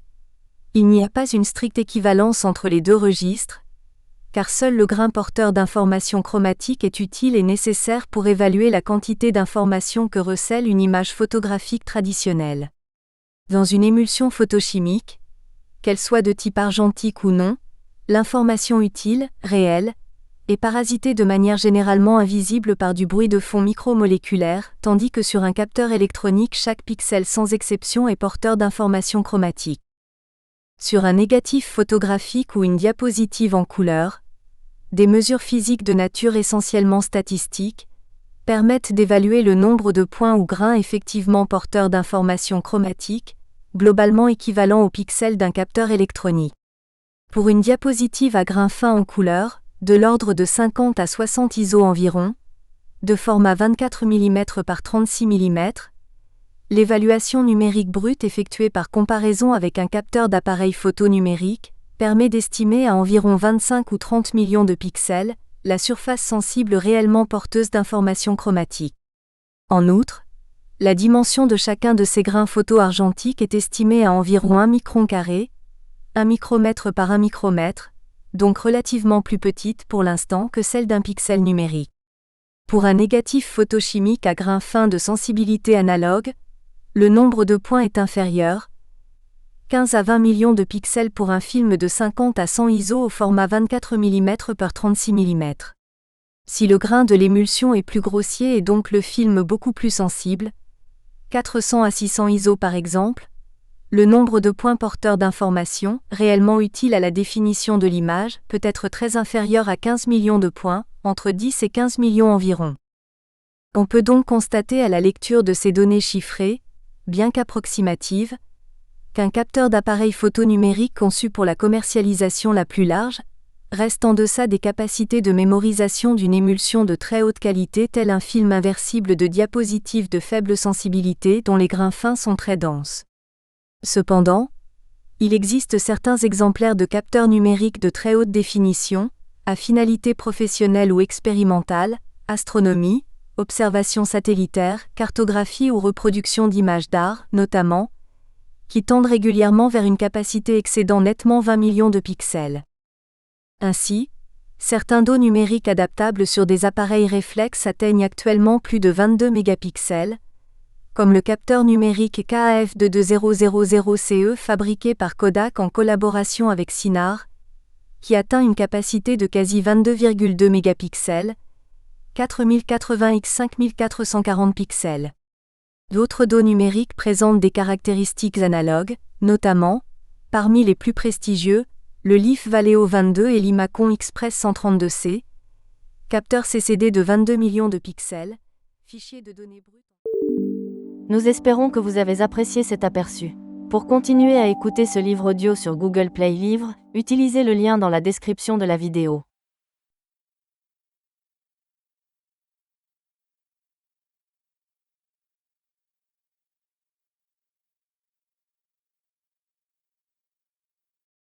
il n'y a pas une stricte équivalence entre les deux registres, car seul le grain porteur d'informations chromatiques est utile et nécessaire pour évaluer la quantité d'informations que recèle une image photographique traditionnelle. Dans une émulsion photochimique, qu'elle soit de type argentique ou non, l'information utile, réelle, est parasitée de manière généralement invisible par du bruit de fond micromoléculaire, tandis que sur un capteur électronique chaque pixel sans exception est porteur d'informations chromatiques. Sur un négatif photographique ou une diapositive en couleur, des mesures physiques de nature essentiellement statistique permettent d'évaluer le nombre de points ou grains effectivement porteurs d'informations chromatiques, globalement équivalent aux pixels d'un capteur électronique. Pour une diapositive à grains fins en couleur, de l'ordre de 50 à 60 ISO environ, de format 24 mm par 36 mm, l'évaluation numérique brute effectuée par comparaison avec un capteur d'appareil photo numérique permet d'estimer à environ 25 ou 30 millions de pixels la surface sensible réellement porteuse d'informations chromatiques. En outre, la dimension de chacun de ces grains photo-argentiques est estimée à environ 1 micron carré, 1 micromètre par 1 micromètre, donc relativement plus petite pour l'instant que celle d'un pixel numérique. Pour un négatif photochimique à grains fins de sensibilité analogue, le nombre de points est inférieur, 15 à 20 millions de pixels pour un film de 50 à 100 ISO au format 24 mm par 36 mm. Si le grain de l'émulsion est plus grossier et donc le film beaucoup plus sensible, 400 à 600 ISO par exemple, le nombre de points porteurs d'informations, réellement utiles à la définition de l'image, peut être très inférieur à 15 millions de points, entre 10 et 15 millions environ. On peut donc constater à la lecture de ces données chiffrées, bien qu'approximatives, qu'un capteur d'appareil photo numérique conçu pour la commercialisation la plus large reste en deçà des capacités de mémorisation d'une émulsion de très haute qualité tel un film inversible de diapositive de faible sensibilité dont les grains fins sont très denses. Cependant, il existe certains exemplaires de capteurs numériques de très haute définition, À finalité professionnelle ou expérimentale, astronomie, observation satellitaire, cartographie ou reproduction d'images d'art, notamment, qui tendent régulièrement vers une capacité excédant nettement 20 millions de pixels. Ainsi, certains dos numériques adaptables sur des appareils réflexes atteignent actuellement plus de 22 mégapixels, comme le capteur numérique KF22000CE fabriqué par Kodak en collaboration avec Sinar, qui atteint une capacité de quasi 22,2 mégapixels, 4080 x 5440 pixels. D'autres dos numériques présentent des caractéristiques analogues, notamment, parmi les plus prestigieux, le Leaf Valeo 22 et l'Imacon Express 132C, capteur CCD de 22 millions de pixels, fichier de données brutes. Nous espérons que vous avez apprécié cet aperçu. Pour continuer à écouter ce livre audio sur Google Play Livres, utilisez le lien dans la description de la vidéo.